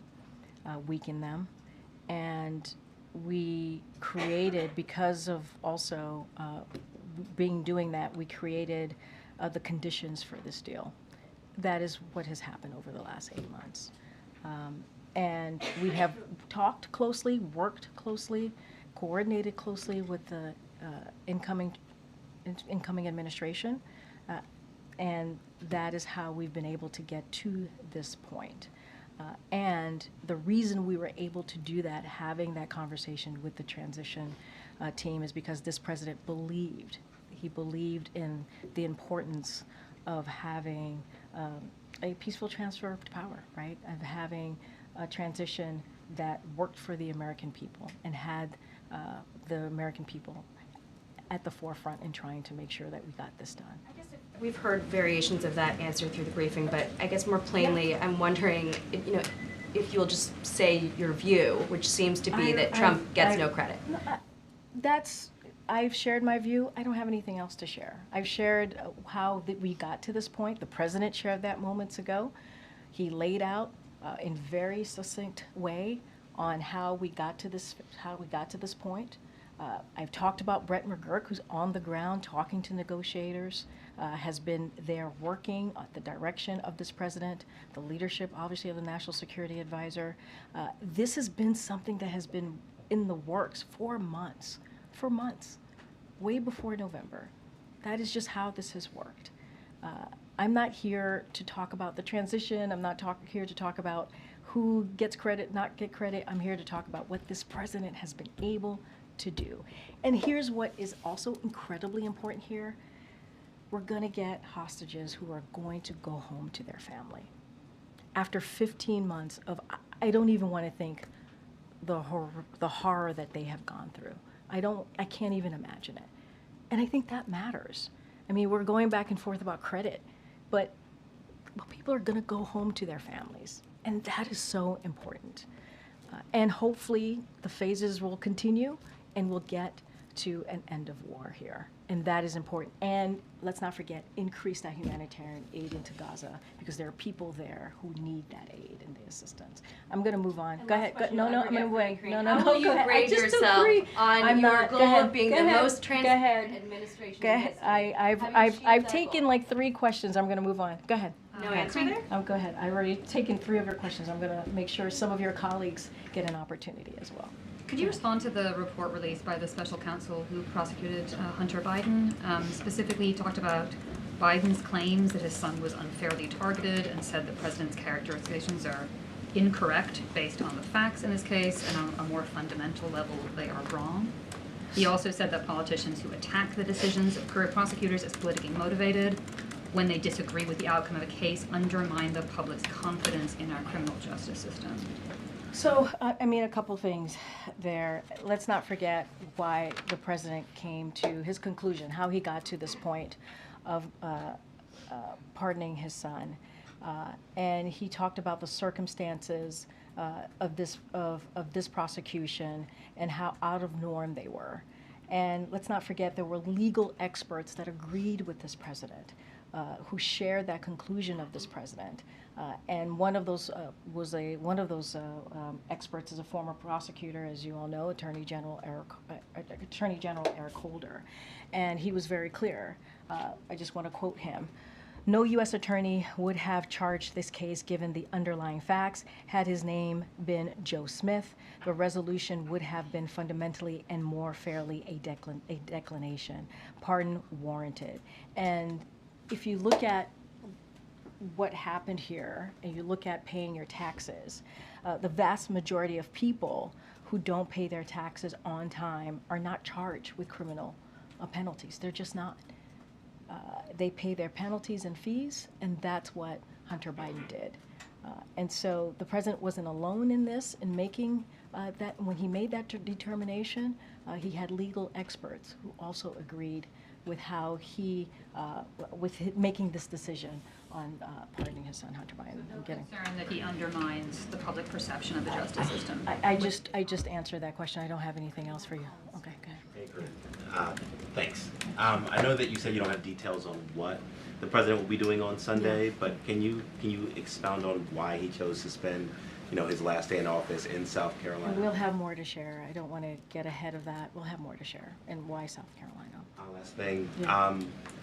weaken them. And we created, because of also doing that, we created the conditions for this deal. That is what has happened over the last 8 months. And we have talked closely, worked closely, coordinated closely with the incoming administration, and that is how we've been able to get to this point. And the reason we were able to do that, having that conversation with the transition team, is because this president believed in the importance of having a peaceful transfer of power, right? Of having a transition that worked for the American people and had the American people at the forefront in trying to make sure that we got this done. I guess we've heard variations of that answer through the briefing, but I guess more plainly, I'm wondering, if you'll just say your view, which seems to be that Trump gets no credit. I've shared my view. I don't have anything else to share. I've shared how we got to this point. The president shared that moments ago. He laid out in very succinct way on how we got to this point. I've talked about Brett McGurk, who's on the ground talking to negotiators, has been there working at the direction of this president, the leadership, obviously, of the National Security Advisor. This has been something that has been in the works for months, way before November. That is just how this has worked. I'm not here to talk about the transition. I'm not here to talk about who gets credit, not get credit. I'm here to talk about what this president has been able to do. And here's what is also incredibly important here. We're going to get hostages who are going to go home to their family. After 15 months of, I don't even want to think the horror that they have gone through. I can't even imagine it. And I think that matters. I mean, we're going back and forth about credit, but people are going to go home to their families. And that is so important. And hopefully the phases will continue and we'll get to an end of war here. And that is important. And let's not forget, increase that humanitarian aid into Gaza, because there are people there who need that aid and the assistance. I'm going to move on. And go ahead. No, I'm going to wait. No. How will you grade yourself on your goal of being the most transparent administration in history? I've taken like 3 questions. I'm going to move on. Go ahead. No answer there? Oh, go ahead. I've already taken 3 of your questions. I'm going to make sure some of your colleagues get an opportunity as well. Could you respond to the report released by the special counsel who prosecuted Hunter Biden? Specifically, he talked about Biden's claims that his son was unfairly targeted and said the president's characterizations are incorrect based on the facts in this case, and on a more fundamental level, they are wrong. He also said that politicians who attack the decisions of career prosecutors as politically motivated when they disagree with the outcome of a case undermine the public's confidence in our criminal justice system. So, I mean, a couple things there. Let's not forget why the president came to his conclusion, how he got to this point of pardoning his son. And he talked about the circumstances of this prosecution and how out of norm they were. And let's not forget there were legal experts that agreed with this president, who shared that conclusion of this president. And one of those experts is a former prosecutor, as you all know, Attorney General Eric Holder, and he was very clear. I just want to quote him. No U.S. attorney would have charged this case given the underlying facts. Had his name been Joe Smith, the resolution would have been fundamentally and more fairly a declination. Pardon warranted. And if you look at what happened here and you look at paying your taxes, the vast majority of people who don't pay their taxes on time are not charged with criminal penalties. They're just not. They pay their penalties and fees, and that's what Hunter Biden did. And so the president wasn't alone in this, in making that. When he made that determination, he had legal experts who also agreed with how he, making this decision on pardoning his son, Hunter Biden. So no concern that he undermines the public perception of the justice system? I just answered that question. I don't have anything else for you. Okay, good. Thanks. I know that you said you don't have details on what the president will be doing on Sunday, but can you expound on why he chose to spend, his last day in office in South Carolina? We'll have more to share. I don't want to get ahead of that. We'll have more to share. And why South Carolina? Last thing, Yeah.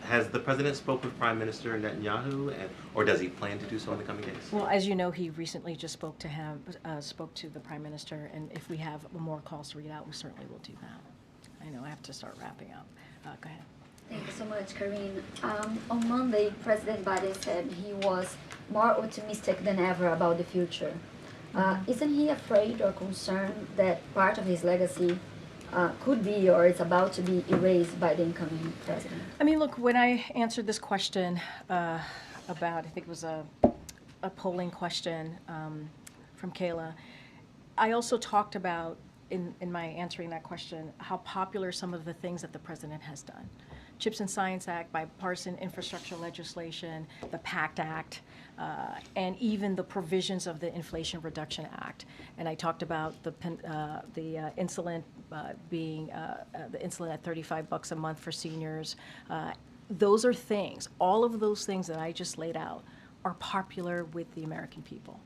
Has the president spoke with Prime Minister Netanyahu, or does he plan to do so in the coming days? Well, as you know, he recently just spoke to the Prime Minister, and if we have more calls to read out, we certainly will do that. I know I have to start wrapping up. Go ahead. Thank you so much, Karine. On Monday, President Biden said he was more optimistic than ever about the future. Isn't he afraid or concerned that part of his legacy could be or is about to be erased by the incoming president? I mean, look, when I answered this question about, I think it was a polling question from Kayla, I also talked about, in my answering that question, how popular some of the things that the president has done. CHIPS and Science Act, bipartisan infrastructure legislation, the PACT Act, and even the provisions of the Inflation Reduction Act. And I talked about the insulin the insulin at $35 a month for seniors. Those are things, all of those things that I just laid out are popular with the American people.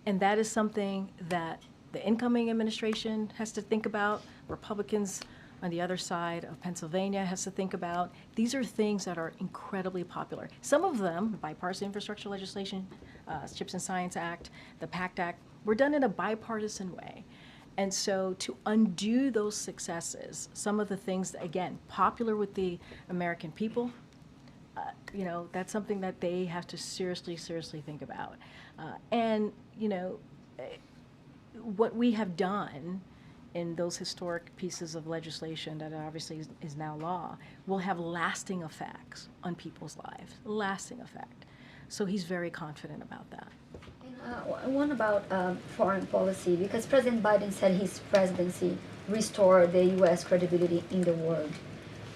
And that is something that the incoming administration has to think about. Republicans on the other side of Pennsylvania has to think about. These are things that are incredibly popular. Some of them, bipartisan infrastructure legislation, CHIPS and Science Act, the PACT Act, were done in a bipartisan way. And so to undo those successes, some of the things, again, popular with the American people, that's something that they have to seriously think about. And what we have done in those historic pieces of legislation that obviously is now law will have lasting effects on people's lives, lasting effect. So he's very confident about that. And one about foreign policy, because President Biden said his presidency restored the U.S. credibility in the world.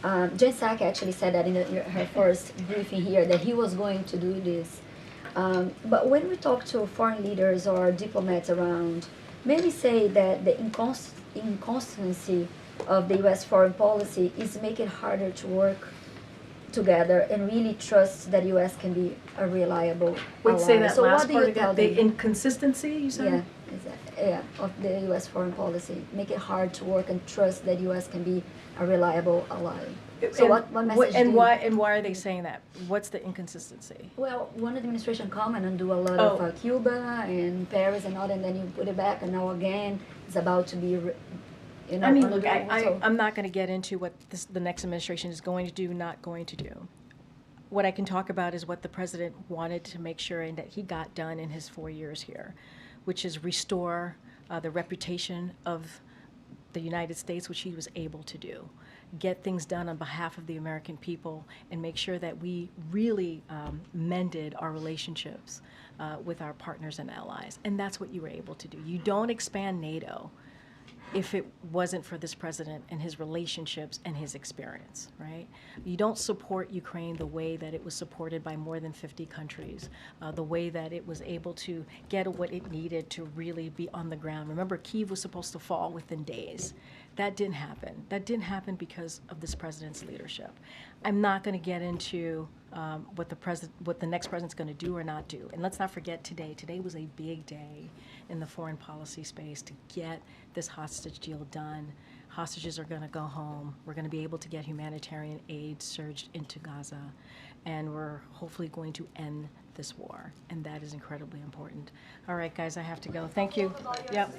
Jen Psaki actually said that in her first briefing here, that he was going to do this. But when we talk to foreign leaders or diplomats around, many say that the inconsistency of the U.S. foreign policy is making it harder to work together and really trust that U.S. can be a reliable Wait, ally. say that so last what do part you again. tell The them? inconsistency, you said? Yeah, of the U.S. foreign policy. Make it hard to work and trust that U.S. can be a reliable ally. So what message and why are they saying that? What's the inconsistency? Well, one administration come and do a lot of Cuba and Paris and all, and then you put it back, and now again it's about to be, I mean, look, I'm not going to get into what the next administration is going to do, not going to do. what I can talk about is what the president wanted to make sure and that he got done in his 4 years here, which is restore the reputation of the United States, which he was able to do. Get things done on behalf of the American people and make sure that we really mended our relationships with our partners and allies. And that's what you were able to do. You don't expand NATO if it wasn't for this president and his relationships and his experience, right? You don't support Ukraine the way that it was supported by more than 50 countries, the way that it was able to get what it needed to really be on the ground. Remember, Kyiv was supposed to fall within days. That didn't happen. That didn't happen because of this president's leadership. I'm not going to get into what the next president's going to do or not do. And let's not forget today. Today was a big day in the foreign policy space to get this hostage deal done. Hostages are going to go home. We're going to be able to get humanitarian aid surged into Gaza. And we're hopefully going to end this war. And that is incredibly important. All right, guys, I have to go. Thank you. Yep.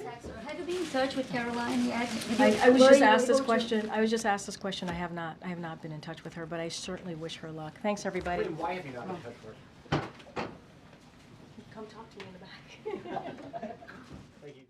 Have you been in touch with Caroline yet? I was just asked this question. I was just asked this question. I have not been in touch with her, but I certainly wish her luck. Thanks, everybody. Why have you not been in touch with her? Come talk to me in the back. Thank you.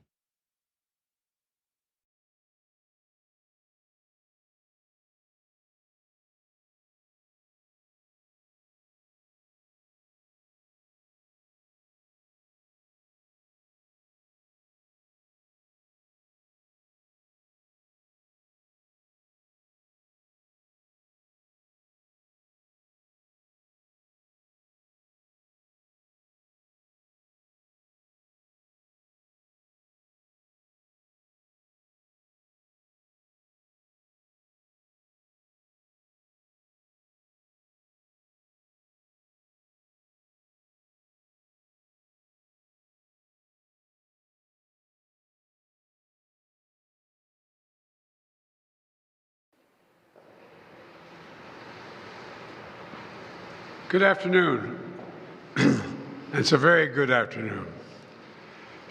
Good afternoon. It's a very good afternoon,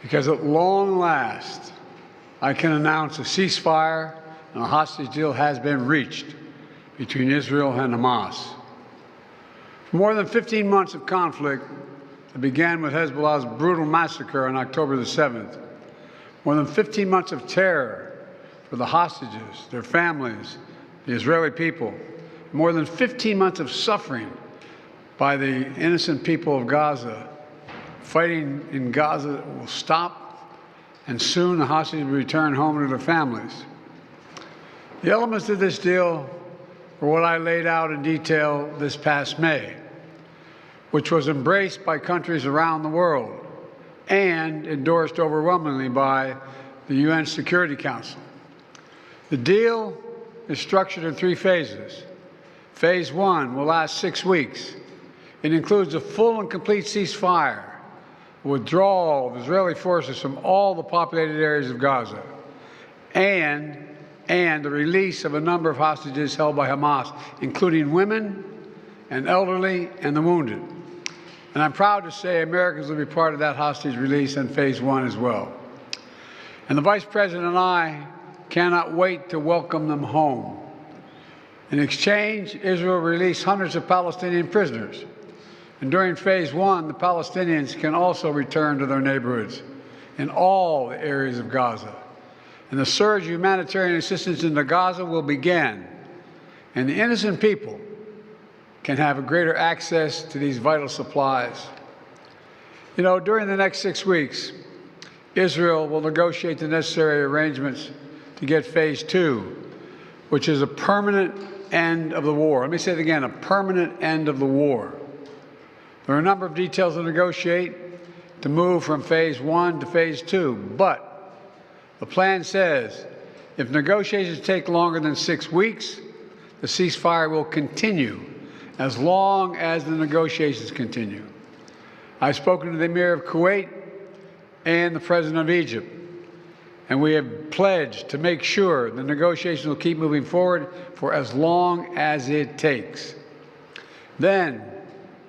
because at long last, I can announce a ceasefire and a hostage deal has been reached between Israel and Hamas. For more than 15 months of conflict that began with Hezbollah's brutal massacre on October the 7th, more than 15 months of terror for the hostages, their families, the Israeli people, more than 15 months of suffering by the innocent people of Gaza. Fighting in Gaza will stop, and soon the hostages will return home to their families. The elements of this deal were what I laid out in detail this past May, which was embraced by countries around the world and endorsed overwhelmingly by the UN Security Council. The deal is structured in 3 phases. Phase 1 will last 6 weeks. It includes a full and complete ceasefire, withdrawal of Israeli forces from all the populated areas of Gaza, and the release of a number of hostages held by Hamas, including women and elderly and the wounded. And I'm proud to say Americans will be part of that hostage release in Phase 1 as well. And the Vice President and I cannot wait to welcome them home. In exchange, Israel released hundreds of Palestinian prisoners. And during Phase 1, the Palestinians can also return to their neighborhoods in all the areas of Gaza. And the surge of humanitarian assistance into Gaza will begin. And the innocent people can have a greater access to these vital supplies. You know, during the next 6 weeks, Israel will negotiate the necessary arrangements to get Phase 2, which is a permanent end of the war. Let me say it again, a permanent end of the war. There are a number of details to negotiate to move from Phase 1 to Phase 2, but the plan says if negotiations take longer than 6 weeks, the ceasefire will continue as long as the negotiations continue. I've spoken to the Emir of Kuwait and the President of Egypt, and we have pledged to make sure the negotiations will keep moving forward for as long as it takes. Then,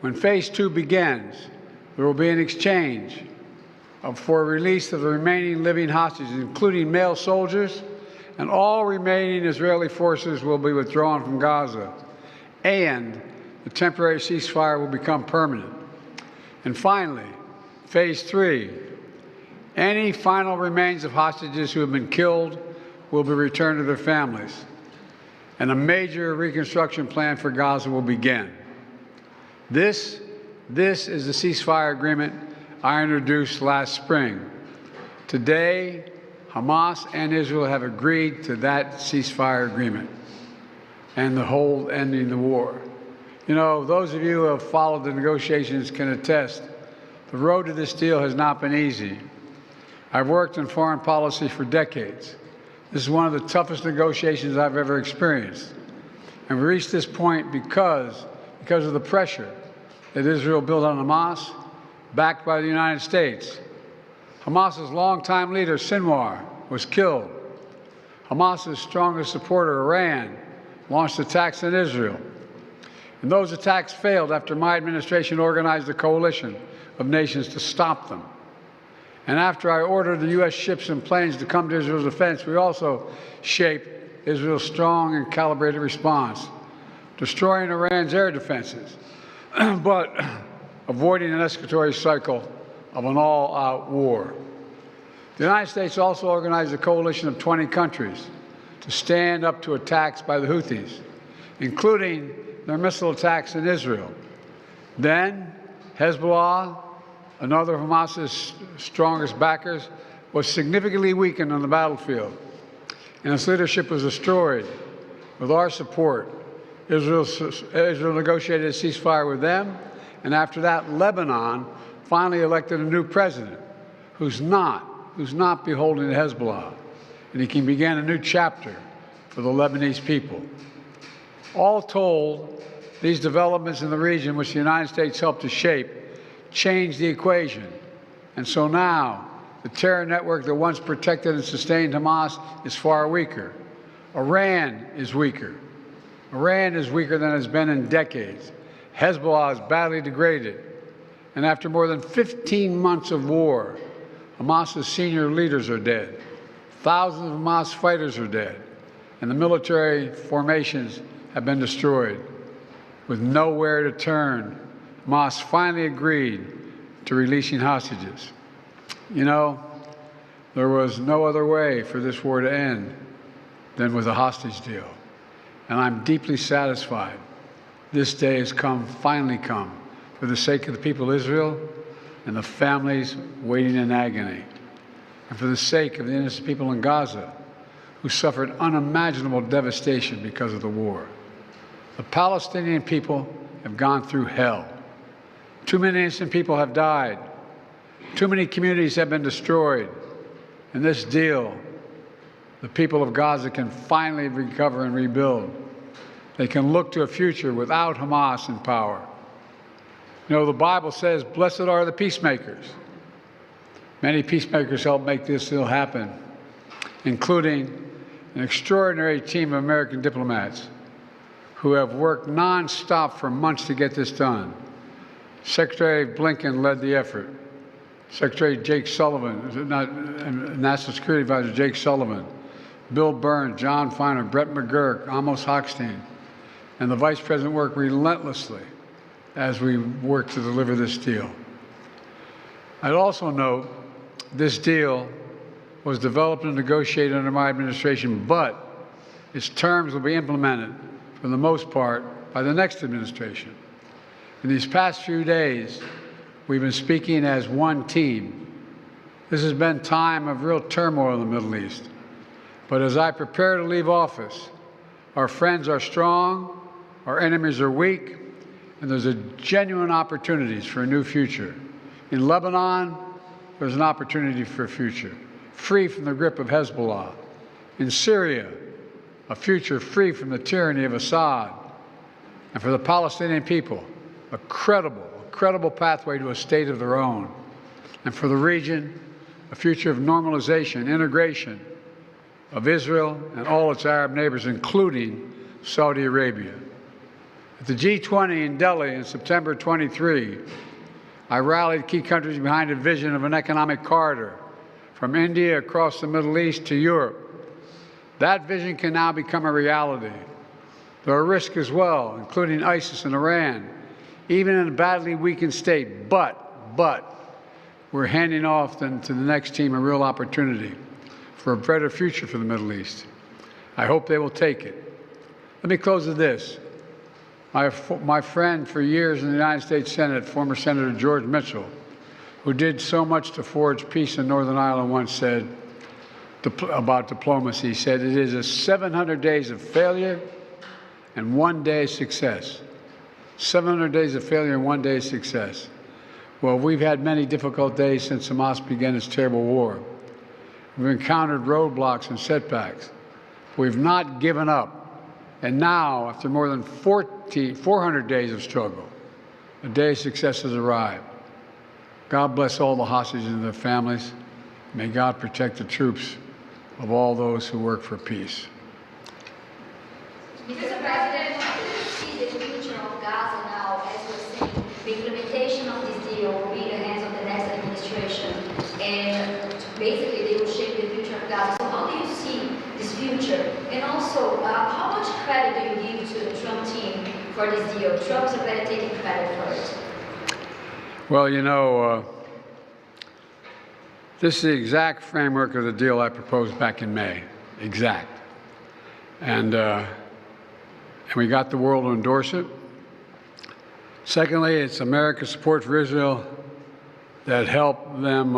when Phase 2 begins, there will be an exchange for release of the remaining living hostages, including male soldiers, and all remaining Israeli forces will be withdrawn from Gaza. And the temporary ceasefire will become permanent. And finally, phase 3, any final remains of hostages who have been killed will be returned to their families, and a major reconstruction plan for Gaza will begin. This is the ceasefire agreement I introduced last spring. Today, Hamas and Israel have agreed to that ceasefire agreement and the whole ending the war. You know, those of you who have followed the negotiations can attest, the road to this deal has not been easy. I've worked in foreign policy for decades. This is one of the toughest negotiations I've ever experienced. And we reached this point because of the pressure that Israel built on Hamas, backed by the United States. Hamas's longtime leader, Sinwar, was killed. Hamas's strongest supporter, Iran, launched attacks on Israel. And those attacks failed after my administration organized a coalition of nations to stop them. And after I ordered the U.S. ships and planes to come to Israel's defense, we also shaped Israel's strong and calibrated response, destroying Iran's air defenses, but avoiding an escalatory cycle of an all-out war. The United States also organized a coalition of 20 countries to stand up to attacks by the Houthis, including their missile attacks in Israel. Then, Hezbollah, another of Hamas's strongest backers, was significantly weakened on the battlefield, and its leadership was destroyed. With our support, Israel negotiated a ceasefire with them, and after that, Lebanon finally elected a new president who's not beholden to Hezbollah, and he can begin a new chapter for the Lebanese people. All told, these developments in the region, which the United States helped to shape, changed the equation. And so now, the terror network that once protected and sustained Hamas is far weaker. Iran is weaker. Iran is weaker than it's been in decades. Hezbollah is badly degraded. And after more than 15 months of war, Hamas's senior leaders are dead. Thousands of Hamas fighters are dead. And the military formations have been destroyed. With nowhere to turn, Hamas finally agreed to releasing hostages. You know, there was no other way for this war to end than with a hostage deal. And I'm deeply satisfied this day has finally come, for the sake of the people of Israel and the families waiting in agony, and for the sake of the innocent people in Gaza who suffered unimaginable devastation because of the war. The Palestinian people have gone through hell. Too many innocent people have died. Too many communities have been destroyed. In this deal, the people of Gaza can finally recover and rebuild. They can look to a future without Hamas in power. You know, the Bible says, "Blessed are the peacemakers." Many peacemakers helped make this deal happen, including an extraordinary team of American diplomats who have worked nonstop for months to get this done. Secretary Blinken led the effort. Secretary Jake Sullivan, National Security Advisor Jake Sullivan, Bill Burns, John Feiner, Brett McGurk, Amos Hochstein, and the Vice President worked relentlessly as we work to deliver this deal. I'd also note this deal was developed and negotiated under my administration, but its terms will be implemented, for the most part, by the next administration. In these past few days, we've been speaking as one team. This has been a time of real turmoil in the Middle East. But as I prepare to leave office, our friends are strong, our enemies are weak, and there's a genuine opportunities for a new future. In Lebanon, there's an opportunity for a future, free from the grip of Hezbollah. In Syria, a future free from the tyranny of Assad. And for the Palestinian people, a credible pathway to a state of their own. And for the region, a future of normalization, integration of Israel and all its Arab neighbors, including Saudi Arabia. At the G20 in Delhi in September 23, I rallied key countries behind a vision of an economic corridor from India across the Middle East to Europe. That vision can now become a reality. There are risks as well, including ISIS and Iran, even in a badly weakened state. But we're handing off then to the next team a real opportunity for a better future for the Middle East. I hope they will take it. Let me close with this. My friend for years in the United States Senate, former Senator George Mitchell, who did so much to forge peace in Northern Ireland, once said about diplomacy, he said, it is 700 days of failure and 1 day of success. 700 days of failure and 1 day of success. Well, we've had many difficult days since Hamas began its terrible war. We've encountered roadblocks and setbacks. We've not given up. And now, after more than 400 days of struggle, a day of success has arrived. God bless all the hostages and their families. May God protect the troops of all those who work for peace. Mr. President, how do you see the future of Gaza now, as we're seeing the implementation of this deal will be in the hands of the next administration, and basically they will shape the future of Gaza. So how do you see this future? And also, how much credit do you give to the Trump team for this deal? Trump's already taking credit for it. Well, you know, this is the exact framework of the deal I proposed back in May. Exact. And we got the world to endorse it. Secondly, it's America's support for Israel that helped them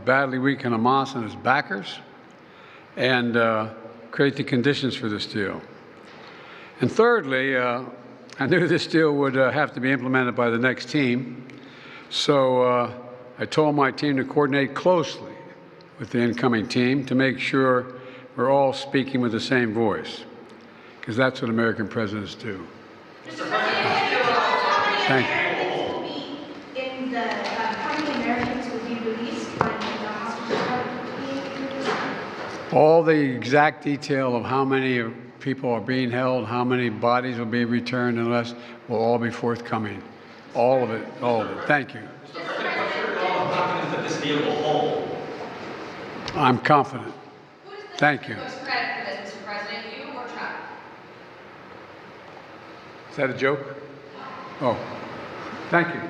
badly weaken Hamas and its backers and create the conditions for this deal. And thirdly, I knew this deal would have to be implemented by the next team, so I told my team to coordinate closely with the incoming team to make sure we're all speaking with the same voice, because that's what American presidents do. Thank you. In the how many Americans will be released when the hostages? All the exact detail of how many people are being held, how many bodies will be returned and less, will all be forthcoming. All of it, all of it. Thank you. That this deal will hold. I'm confident. Thank you. Most credit for this, Mr. President, you or Trump? Is that a joke? Oh, thank you.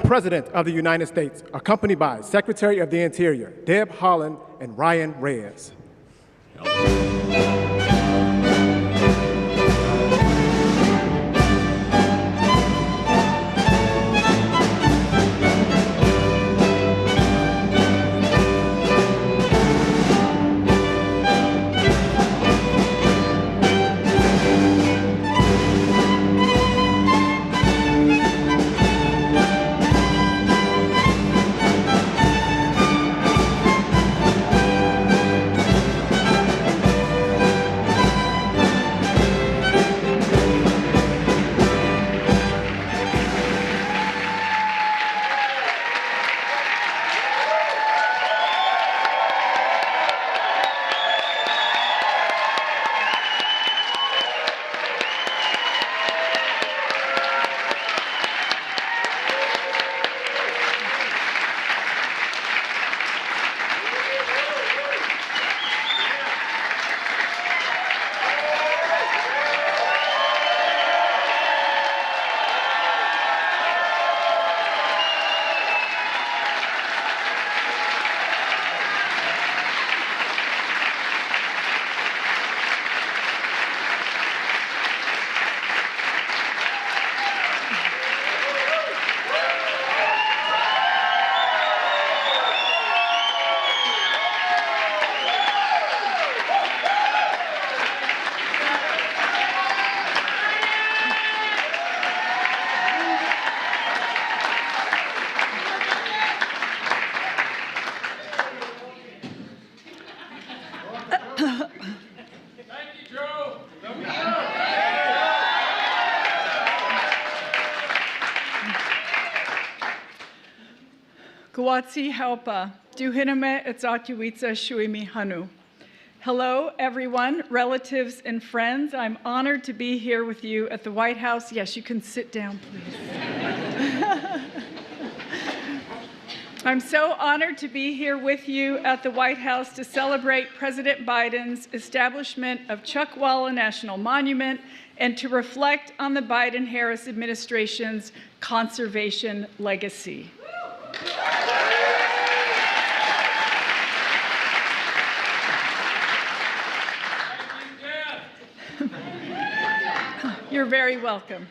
President of the United States, accompanied by Secretary of the Interior, Deb Haaland and Ryan Reyes. Guatsi Helpa, Duhiname Etzatuitza Shuimi Hanu. Hello, everyone, relatives and friends. I'm honored to be here with you at the White House. Yes, you can sit down, please. I'm so honored to be here with you at the White House to celebrate President Biden's establishment of Chuckwalla National Monument and to reflect on the Biden-Harris administration's conservation legacy. You're very welcome.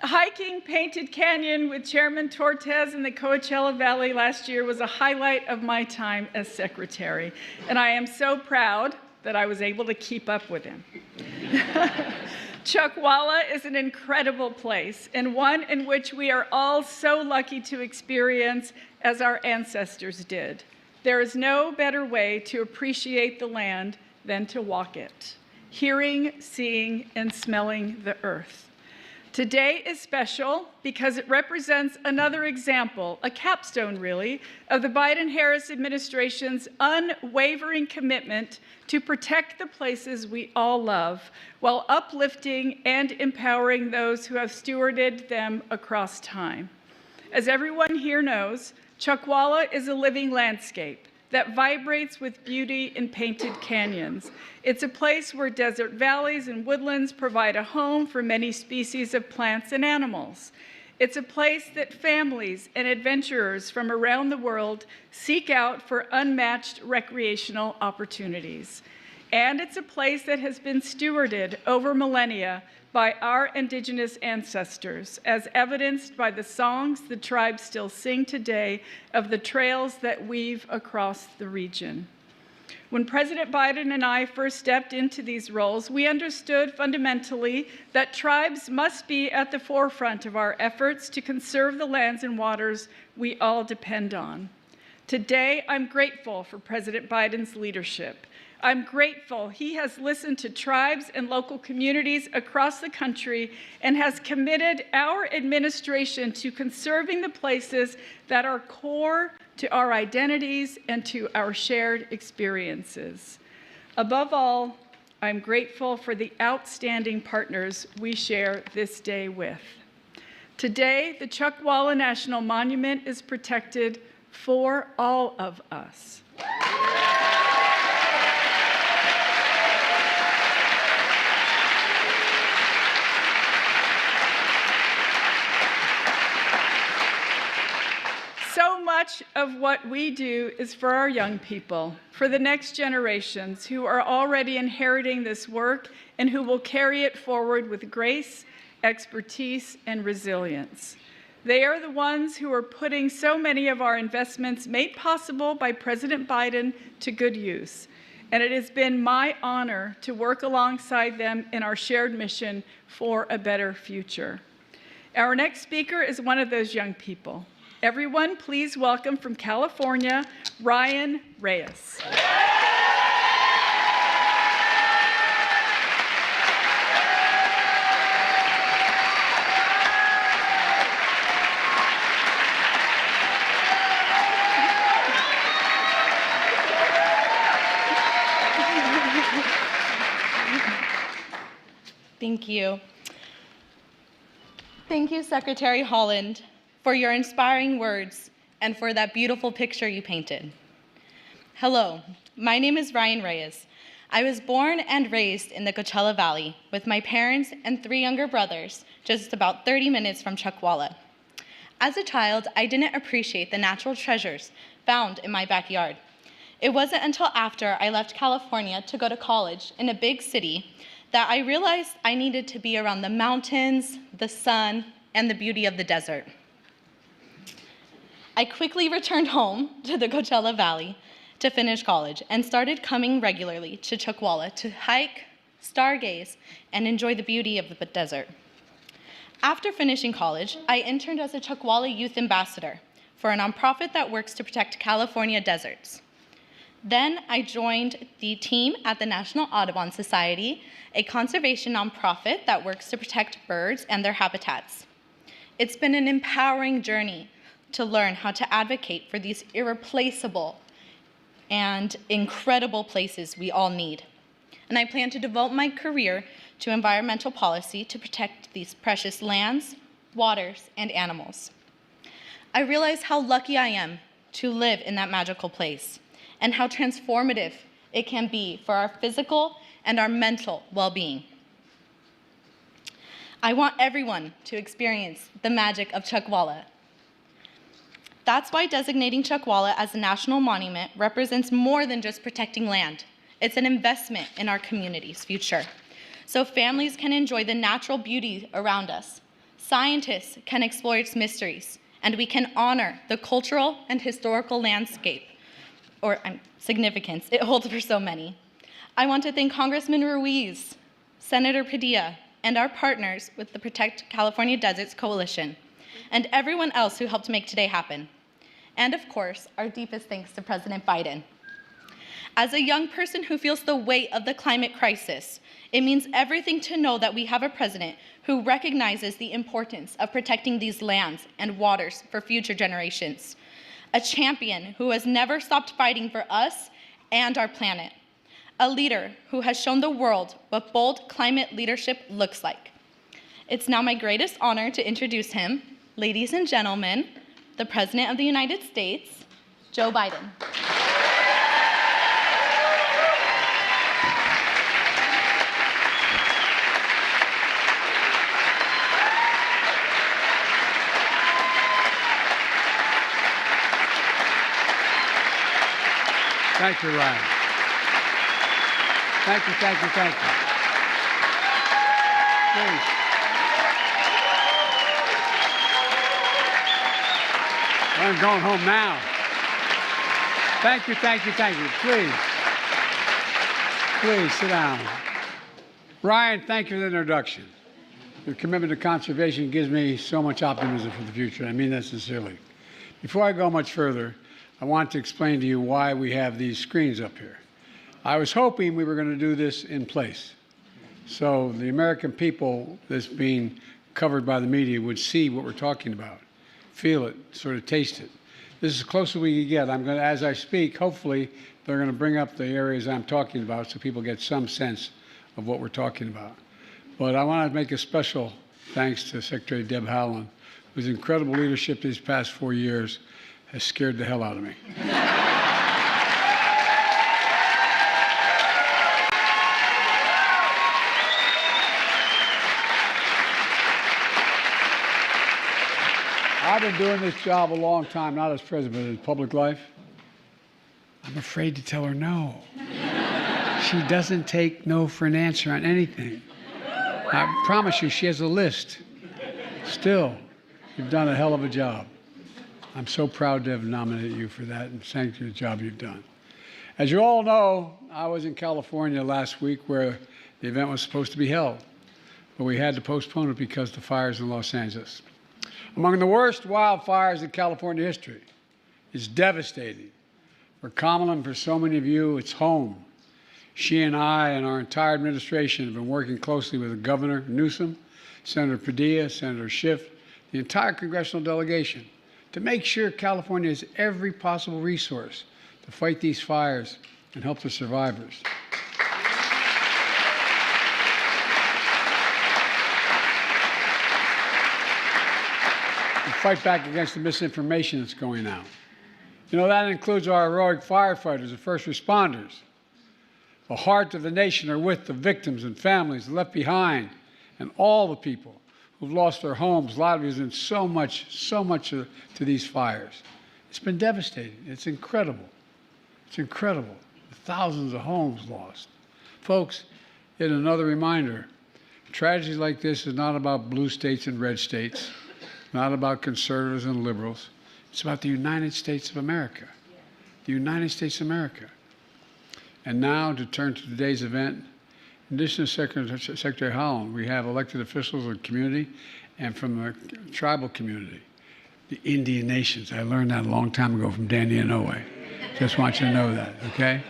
Hiking Painted Canyon with Chairman Tortes in the Coachella Valley last year was a highlight of my time as secretary, and I am so proud that I was able to keep up with him. Chuckwalla is an incredible place and one in which we are all so lucky to experience as our ancestors did. There is no better way to appreciate the land than to walk it, hearing, seeing, and smelling the earth. Today is special because it represents another example, a capstone really, of the Biden-Harris administration's unwavering commitment to protect the places we all love while uplifting and empowering those who have stewarded them across time. As everyone here knows, Chuckwalla is a living landscape that vibrates with beauty in painted canyons. It's a place where desert valleys and woodlands provide a home for many species of plants and animals. It's a place that families and adventurers from around the world seek out for unmatched recreational opportunities. And it's a place that has been stewarded over millennia by our indigenous ancestors, as evidenced by the songs the tribes still sing today of the trails that weave across the region. When President Biden and I first stepped into these roles, we understood fundamentally that tribes must be at the forefront of our efforts to conserve the lands and waters we all depend on. Today, I'm grateful for President Biden's leadership. I'm grateful he has listened to tribes and local communities across the country and has committed our administration to conserving the places that are core to our identities and to our shared experiences. Above all, I'm grateful for the outstanding partners we share this day with. Today, the Chuckwalla National Monument is protected for all of us. So much of what we do is for our young people, for the next generations who are already inheriting this work and who will carry it forward with grace, expertise, and resilience. They are the ones who are putting so many of our investments made possible by President Biden to good use. And it has been my honor to work alongside them in our shared mission for a better future. Our next speaker is one of those young people. Everyone, please welcome from California, Ryan Reyes. Thank you. Thank you, Secretary Holland, for your inspiring words and for that beautiful picture you painted. Hello, my name is Ryan Reyes. I was born and raised in the Coachella Valley with my parents and 3 younger brothers, just about 30 minutes from Chuckwalla. As a child, I didn't appreciate the natural treasures found in my backyard. It wasn't until after I left California to go to college in a big city that I realized I needed to be around the mountains, the sun, and the beauty of the desert. I quickly returned home to the Coachella Valley to finish college and started coming regularly to Chuckwalla to hike, stargaze, and enjoy the beauty of the desert. After finishing college, I interned as a Chuckwalla Youth Ambassador for a nonprofit that works to protect California deserts. Then I joined the team at the National Audubon Society, a conservation nonprofit that works to protect birds and their habitats. It's been an empowering journey, to learn how to advocate for these irreplaceable and incredible places we all need. And I plan to devote my career to environmental policy to protect these precious lands, waters, and animals. I realize how lucky I am to live in that magical place and how transformative it can be for our physical and our mental well-being. I want everyone to experience the magic of Chuckwalla. That's why designating Chuckwalla as a national monument represents more than just protecting land. It's an investment in our community's future, so families can enjoy the natural beauty around us, scientists can explore its mysteries, and we can honor the cultural and historical landscape, or significance it holds for so many. I want to thank Congressman Ruiz, Senator Padilla, and our partners with the Protect California Deserts Coalition, and everyone else who helped make today happen. And of course, our deepest thanks to President Biden. As a young person who feels the weight of the climate crisis, it means everything to know that we have a president who recognizes the importance of protecting these lands and waters for future generations. A champion who has never stopped fighting for us and our planet. A leader who has shown the world what bold climate leadership looks like. It's now my greatest honor to introduce him, ladies and gentlemen, the President of the United States, Joe Biden. Thank you, Ryan. Thank you, thank you, thank you. Please. I'm going home now. Thank you, thank you, thank you. Please. Please sit down. Ryan, thank you for the introduction. Your commitment to conservation gives me so much optimism for the future. I mean that sincerely. Before I go much further, I want to explain to you why we have these screens up here. I was hoping we were going to do this in place, so the American people that's being covered by the media would see what we're talking about, feel it, sort of taste it. This is as close as we can get. I'm going to, as I speak, hopefully they're going to bring up the areas I'm talking about so people get some sense of what we're talking about. But I want to make a special thanks to Secretary Deb Haaland, whose incredible leadership these past 4 years has scared the hell out of me. I've been doing this job a long time, not as president, but in public life. I'm afraid to tell her no. She doesn't take no for an answer on anything. I promise you, she has a list. Still, you've done a hell of a job. I'm so proud to have nominated you for that, and thank you for the job you've done. As you all know, I was in California last week where the event was supposed to be held, but we had to postpone it because of the fires in Los Angeles. Among the worst wildfires in California history. It's devastating. For Kamala and for so many of you, it's home. She and I and our entire administration have been working closely with Governor Newsom, Senator Padilla, Senator Schiff, the entire congressional delegation, to make sure California has every possible resource to fight these fires and help the survivors. And fight back against the misinformation that's going out. You know, that includes our heroic firefighters and first responders. The heart of the nation are with the victims and families left behind and all the people who've lost their homes, livelihoods, and so much to these fires. It's been devastating. It's incredible. It's incredible. Thousands of homes lost. Folks, yet another reminder, tragedies like this is not about blue states and red states, not about conservatives and liberals. It's about the United States of America. The United States of America. And now, to turn to today's event, in addition to Secretary Haaland, we have elected officials in the community and from the tribal community, the Indian nations. I learned that a long time ago from Danny Inouye. Just want you to know that, okay?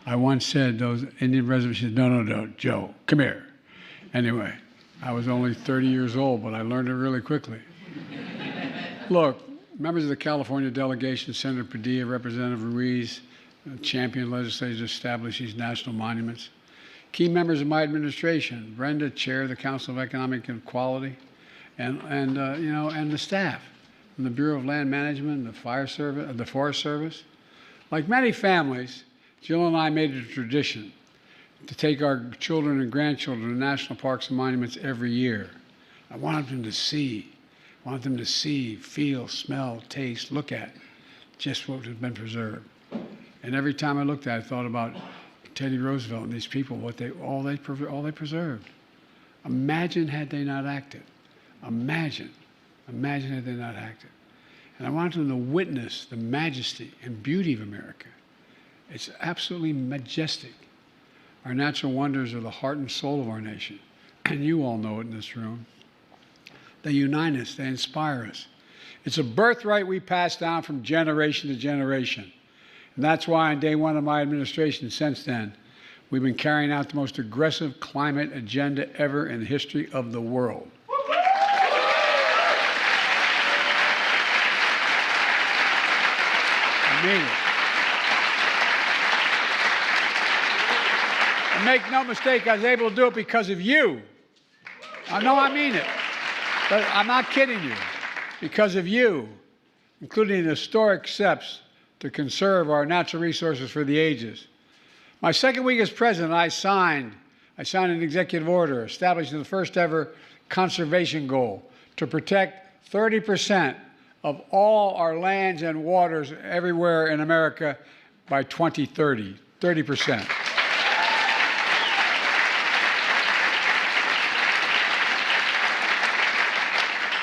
I once said those Indian reservations, no, Joe, come here. Anyway, I was only 30 years old, but I learned it really quickly. Look, members of the California delegation, Senator Padilla, Representative Ruiz, championed legislation to establish these national monuments. Key members of my administration, Brenda, Chair of the Council of Economic Equality, and the staff from the Bureau of Land Management, the Fire Service, the Forest Service. Like many families, Jill and I made it a tradition to take our children and grandchildren to national parks and monuments every year. I wanted them to see, feel, smell, taste, look at just what has been preserved. And every time I looked at it, I thought about Teddy Roosevelt and these people, all they preserved. Imagine had they not acted. Imagine had they not acted. And I wanted them to witness the majesty and beauty of America. It's absolutely majestic. Our natural wonders are the heart and soul of our nation. And you all know it in this room. They unite us, they inspire us. It's a birthright we pass down from generation to generation. And that's why on day one of my administration since then, we've been carrying out the most aggressive climate agenda ever in the history of the world. I mean it. And make no mistake, I was able to do it because of you. I know I mean it. But I'm not kidding you. Because of you, including historic steps to conserve our natural resources for the ages. My second week as president, I signed an executive order establishing the first ever conservation goal to protect 30% of all our lands and waters everywhere in America by 2030, 30%.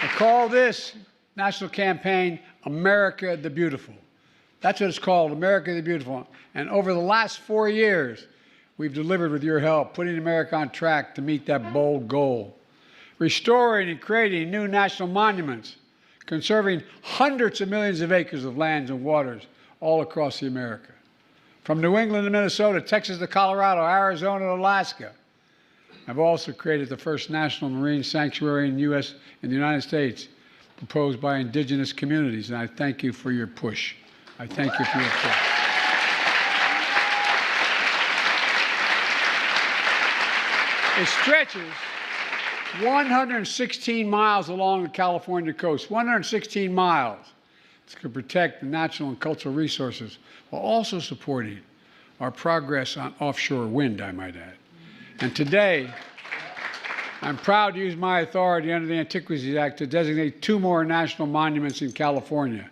I call this national campaign America the Beautiful. That's what it's called, America the Beautiful. And over the last 4 years, we've delivered with your help, putting America on track to meet that bold goal. Restoring and creating new national monuments, conserving hundreds of millions of acres of lands and waters all across the America. From New England to Minnesota, Texas to Colorado, Arizona to Alaska. I've also created the first national marine sanctuary in the United States, proposed by indigenous communities, and I thank you for your push. I thank you for your push. It stretches 116 miles along the California coast, 116 miles to protect the natural and cultural resources while also supporting our progress on offshore wind, I might add. And today, I'm proud to use my authority under the Antiquities Act to designate 2 more national monuments in California.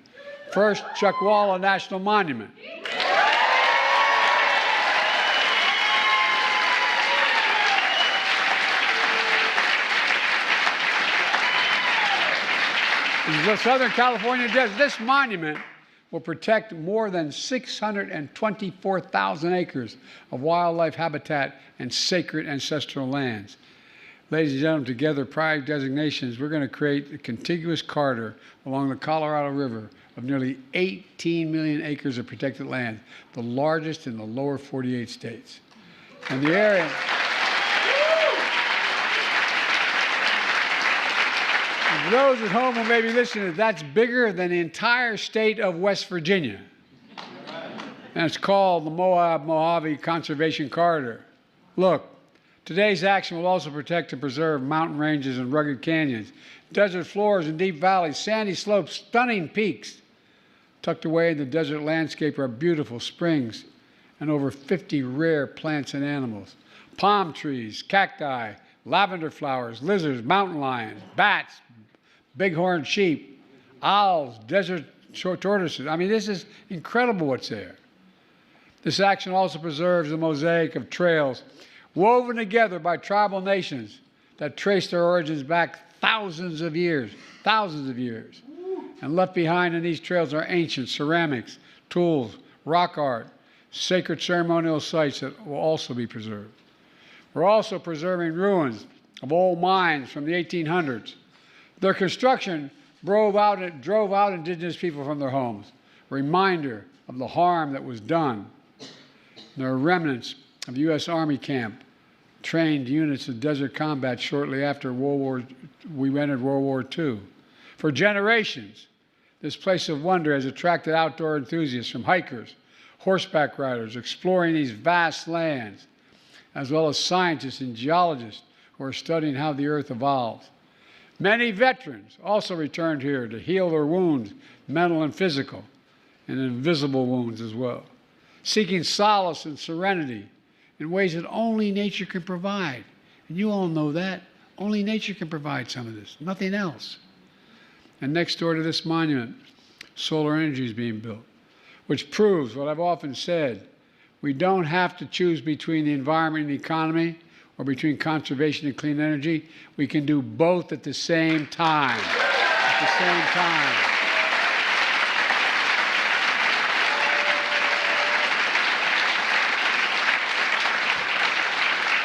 First, Chuckwalla National Monument. In the Southern California desert, this monument will protect more than 624,000 acres of wildlife habitat and sacred ancestral lands. Ladies and gentlemen, together, pride designations, we're going to create a contiguous corridor along the Colorado River of nearly 18 million acres of protected land, the largest in the lower 48 states. And the area... For those at home who may be listening, that's bigger than the entire state of West Virginia. And it's called the Moab-Mojave Conservation Corridor. Look, today's action will also protect and preserve mountain ranges and rugged canyons, desert floors and deep valleys, sandy slopes, stunning peaks. Tucked away in the desert landscape are beautiful springs and over 50 rare plants and animals. Palm trees, cacti, lavender flowers, lizards, mountain lions, bats, bighorn sheep, owls, desert tortoises. I mean, this is incredible what's there. This action also preserves the mosaic of trails woven together by tribal nations that trace their origins back thousands of years. And left behind in these trails are ancient ceramics, tools, rock art, sacred ceremonial sites that will also be preserved. We're also preserving ruins of old mines from the 1800s. Their construction drove out indigenous people from their homes, a reminder of the harm that was done. There are remnants of the U.S. Army camp, trained units of desert combat shortly after we entered World War II. For generations, This place of wonder has attracted outdoor enthusiasts from hikers, horseback riders exploring these vast lands, as well as scientists and geologists who are studying how the earth evolves. Many veterans also returned here to heal their wounds, mental and physical, and invisible wounds as well, seeking solace and serenity in ways that only nature can provide. And you all know that. Only nature can provide some of this, nothing else. And next door to this monument, solar energy is being built, which proves what I've often said. We don't have to choose between the environment and the economy, or between conservation and clean energy. We can do both at the same time. At the same time.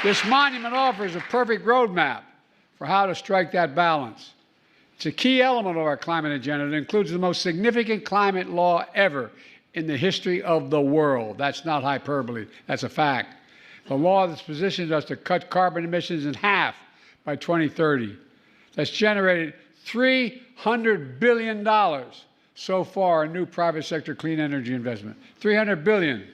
This monument offers a perfect roadmap for how to strike that balance. It's a key element of our climate agenda. It includes the most significant climate law ever in the history of the world. That's not hyperbole. That's a fact. The law that's positioned us to cut carbon emissions in half by 2030. That's generated $300 billion so far in new private sector clean energy investment. $300 billion.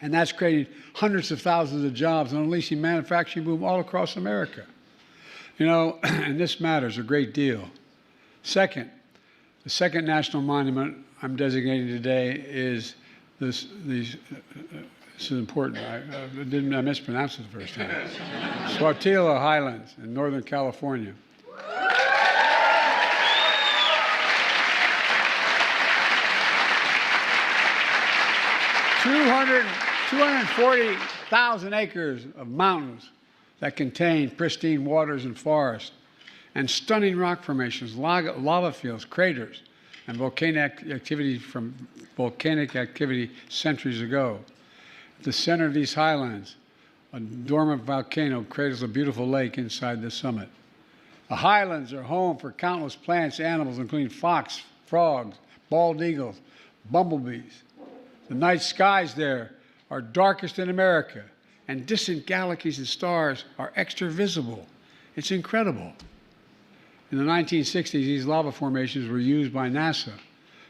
And that's creating hundreds of thousands of jobs and unleashing manufacturing boom all across America. You know, and this matters a great deal. Second, the second national monument I'm designating today is this is important. I mispronounced it the first time. Swatila Highlands in Northern California. $240,000 acres of mountains that contain pristine waters and forests, and stunning rock formations, lava fields, craters, and volcanic activity centuries ago. At the center of these highlands, a dormant volcano cradles a beautiful lake inside the summit. The highlands are home for countless plants, animals, including fox, frogs, bald eagles, bumblebees. The night skies there are darkest in America, and distant galaxies and stars are extra visible. It's incredible. In the 1960s, these lava formations were used by NASA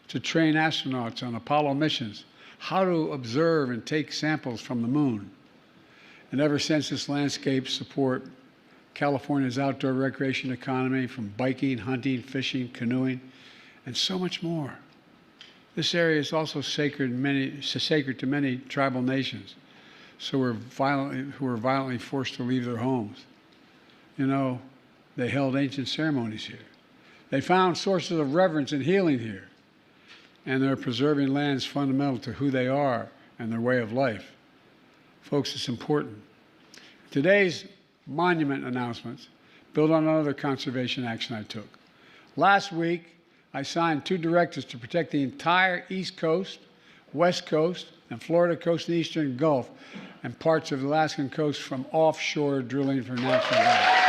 to train astronauts on Apollo missions how to observe and take samples from the moon. And ever since, this landscape support California's outdoor recreation economy, from biking, hunting, fishing, canoeing, and so much more. This area is also sacred to many tribal nations, who were violently forced to leave their homes. You know, they held ancient ceremonies here. They found sources of reverence and healing here. And they're preserving lands fundamental to who they are and their way of life. Folks, it's important. Today's monument announcements build on another conservation action I took. Last week, I signed 2 directives to protect the entire East Coast, West Coast, and Florida coast and Eastern Gulf, and parts of the Alaskan coast from offshore drilling for natural gas.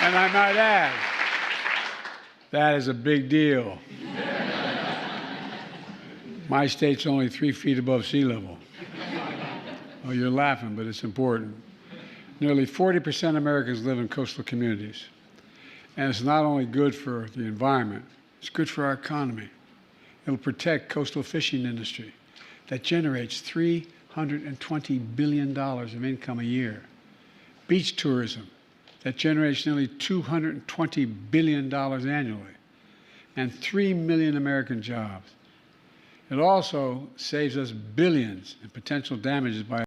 And I might add, that is a big deal. My state's only 3 feet above sea level. Oh, you're laughing, but it's important. Nearly 40% of Americans live in coastal communities. And it's not only good for the environment, it's good for our economy. It'll protect coastal fishing industry that generates $320 billion of income a year. Beach tourism that generates nearly $220 billion annually, and 3 million American jobs. It also saves us billions in potential damages by